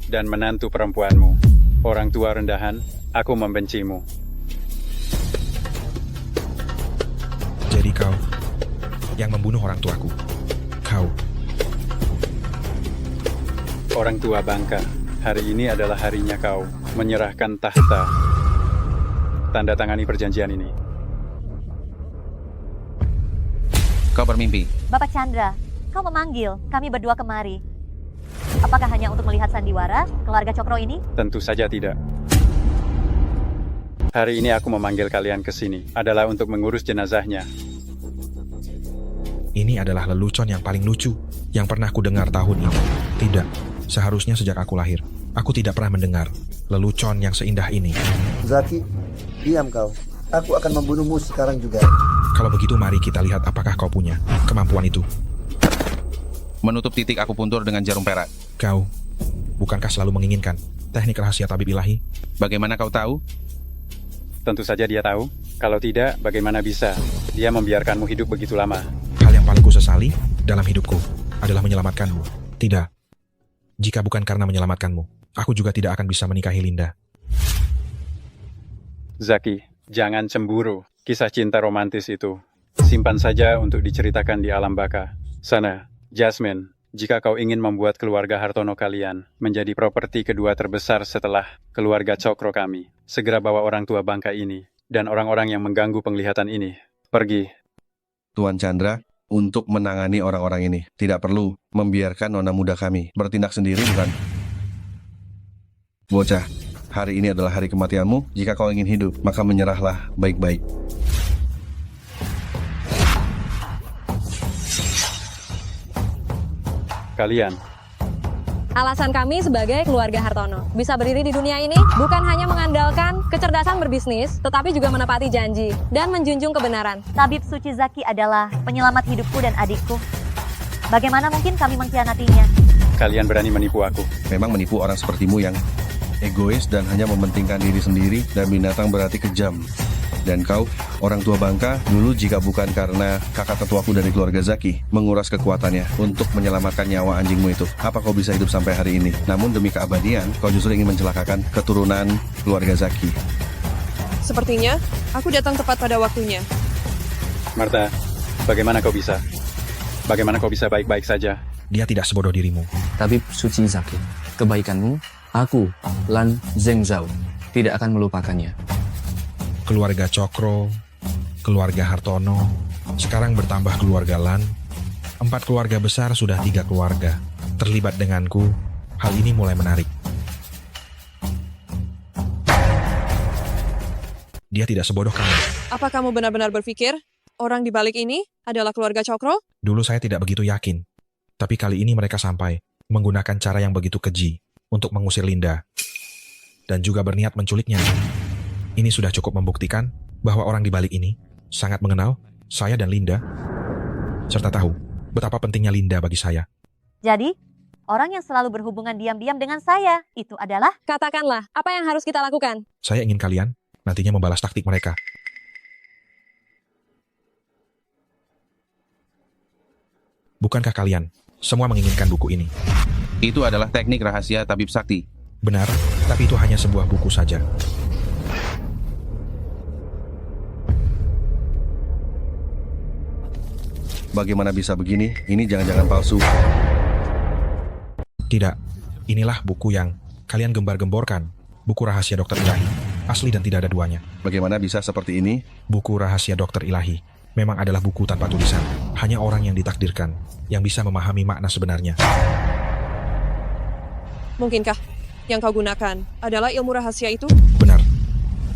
Dan menantu perempuanmu, orang tua rendahan, aku membencimu. Jadi kau yang membunuh orang tuaku. Kau. Orang tua bangka, hari ini adalah harinya kau menyerahkan tahta. Tanda tangani perjanjian ini. Kau bermimpi. Bapak Chandra, kau memanggil kami berdua kemari. Apakah hanya untuk melihat sandiwara keluarga Cokro ini? Tentu saja tidak. Hari ini aku memanggil kalian ke sini adalah untuk mengurus jenazahnya. Ini adalah lelucon yang paling lucu yang pernah kudengar tahun ini. Tidak, seharusnya sejak aku lahir, aku tidak pernah mendengar lelucon yang seindah ini. Zaki, diam kau. Aku akan membunuhmu sekarang juga. Kalau begitu mari kita lihat apakah kau punya kemampuan itu. Menutup titik akupuntur dengan jarum perak. Kau, bukankah selalu menginginkan teknik rahasia tabib ilahi? Bagaimana kau tahu? Tentu saja dia tahu. Kalau tidak, bagaimana bisa? Dia membiarkanmu hidup begitu lama. Hal yang paling kusesali dalam hidupku adalah menyelamatkanmu. Tidak. Jika bukan karena menyelamatkanmu, aku juga tidak akan bisa menikahi Linda. Zaki, jangan cemburu. Kisah cinta romantis itu simpan saja untuk diceritakan di alam baka. Sana, Jasmine, jika kau ingin membuat keluarga Hartono kalian menjadi properti kedua terbesar setelah keluarga Cokro kami, segera bawa orang tua bangka ini dan orang-orang yang mengganggu penglihatan ini pergi. Tuan Chandra, untuk menangani orang-orang ini, tidak perlu membiarkan nona muda kami bertindak sendiri, bukan? Bocah, hari ini adalah hari kematianmu. Jika kau ingin hidup, maka menyerahlah baik-baik. Kalian. Alasan kami sebagai keluarga Hartono bisa berdiri di dunia ini bukan hanya mengandalkan kecerdasan berbisnis, tetapi juga menepati janji dan menjunjung kebenaran. Tabib Suci Zaki adalah penyelamat hidupku dan adikku. Bagaimana mungkin kami mengkhianatinya? Kalian berani menipu aku. Memang menipu orang sepertimu yang egois dan hanya mementingkan diri sendiri, dan binatang berarti kejam. Dan kau, orang tua bangka, dulu jika bukan karena kakak tetuaku dari keluarga Zaki menguras kekuatannya untuk menyelamatkan nyawa anjingmu itu, apa kau bisa hidup sampai hari ini? Namun demi keabadian, kau justru ingin mencelakakan keturunan keluarga Zaki. Sepertinya, aku datang tepat pada waktunya. Martha, bagaimana kau bisa? Bagaimana kau bisa baik-baik saja? Dia tidak sebodoh dirimu. Tabib suci Zaki, kebaikanmu, aku, Lan Zheng Zhao, tidak akan melupakannya. Keluarga Cokro, keluarga Hartono, sekarang bertambah keluarga Lan. 4 keluarga besar sudah 3 keluarga. Terlibat denganku, hal ini mulai menarik. Dia tidak sebodoh kamu. Apa kamu benar-benar berpikir orang di balik ini adalah keluarga Cokro? Dulu saya tidak begitu yakin. Tapi kali ini mereka sampai menggunakan cara yang begitu keji untuk mengusir Linda. Dan juga berniat menculiknya. Ini sudah cukup membuktikan bahwa orang di balik ini sangat mengenal saya dan Linda, serta tahu betapa pentingnya Linda bagi saya. Jadi, orang yang selalu berhubungan diam-diam dengan saya, itu adalah... Katakanlah, apa yang harus kita lakukan? Saya ingin kalian nantinya membalas taktik mereka. Bukankah kalian semua menginginkan buku ini? Itu adalah teknik rahasia Tabib Sakti. Benar, tapi itu hanya sebuah buku saja. Bagaimana bisa begini? Ini jangan-jangan palsu. Tidak, inilah buku yang kalian gembar-gemborkan. Buku rahasia Dokter Ilahi. Asli dan tidak ada duanya. Bagaimana bisa seperti ini? Buku rahasia Dokter Ilahi memang adalah buku tanpa tulisan. Hanya orang yang ditakdirkan yang bisa memahami makna sebenarnya. Mungkinkah yang kau gunakan adalah ilmu rahasia itu? Benar.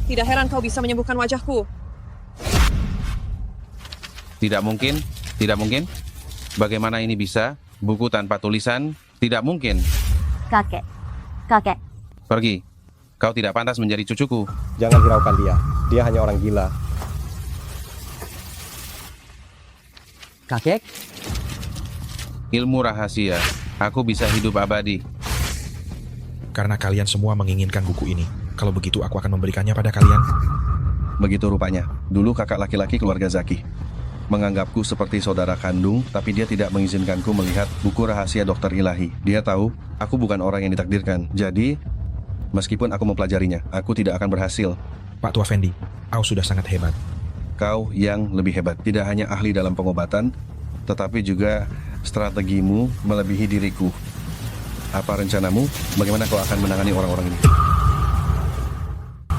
Tidak heran kau bisa menyembuhkan wajahku. Tidak mungkin. Tidak mungkin? Bagaimana ini bisa? Buku tanpa tulisan? Tidak mungkin. Kakek. Pergi. Kau tidak pantas menjadi cucuku. Jangan hiraukan dia. Dia hanya orang gila. Kakek? Ilmu rahasia. Aku bisa hidup abadi. Karena kalian semua menginginkan buku ini. Kalau begitu aku akan memberikannya pada kalian. Begitu rupanya. Dulu kakak laki-laki keluarga Zaki menganggapku seperti saudara kandung, tapi dia tidak mengizinkanku melihat buku rahasia Dokter Ilahi. Dia tahu aku bukan orang yang ditakdirkan. Jadi, meskipun aku mempelajarinya, aku tidak akan berhasil. Pak Tua Fendi, kau sudah sangat hebat. Kau yang lebih hebat. Tidak hanya ahli dalam pengobatan, tetapi juga strategimu melebihi diriku. Apa rencanamu? Bagaimana kau akan menangani orang-orang ini?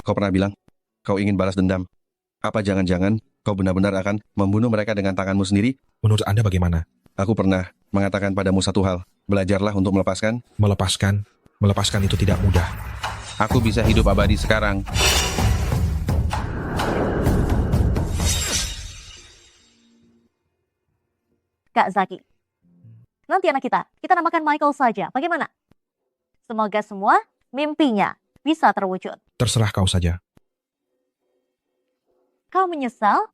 Kau pernah bilang, kau ingin balas dendam. Apa jangan-jangan kau benar-benar akan membunuh mereka dengan tanganmu sendiri? Menurut Anda bagaimana? Aku pernah mengatakan padamu satu hal. Belajarlah untuk melepaskan. Melepaskan itu tidak mudah. Aku bisa hidup abadi sekarang. Kak Zaki. Nanti anak kita namakan Michael saja. Bagaimana? Semoga semua mimpinya bisa terwujud. Terserah kau saja. Kau menyesal?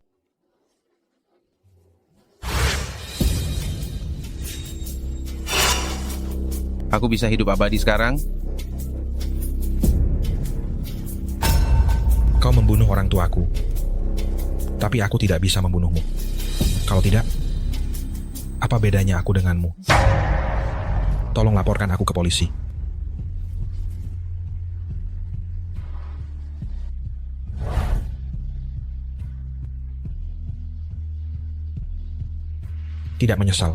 Aku bisa hidup abadi sekarang. Kau membunuh orang tuaku. Tapi aku tidak bisa membunuhmu. Kalau tidak, apa bedanya aku denganmu? Tolong laporkan aku ke polisi. Tidak menyesal.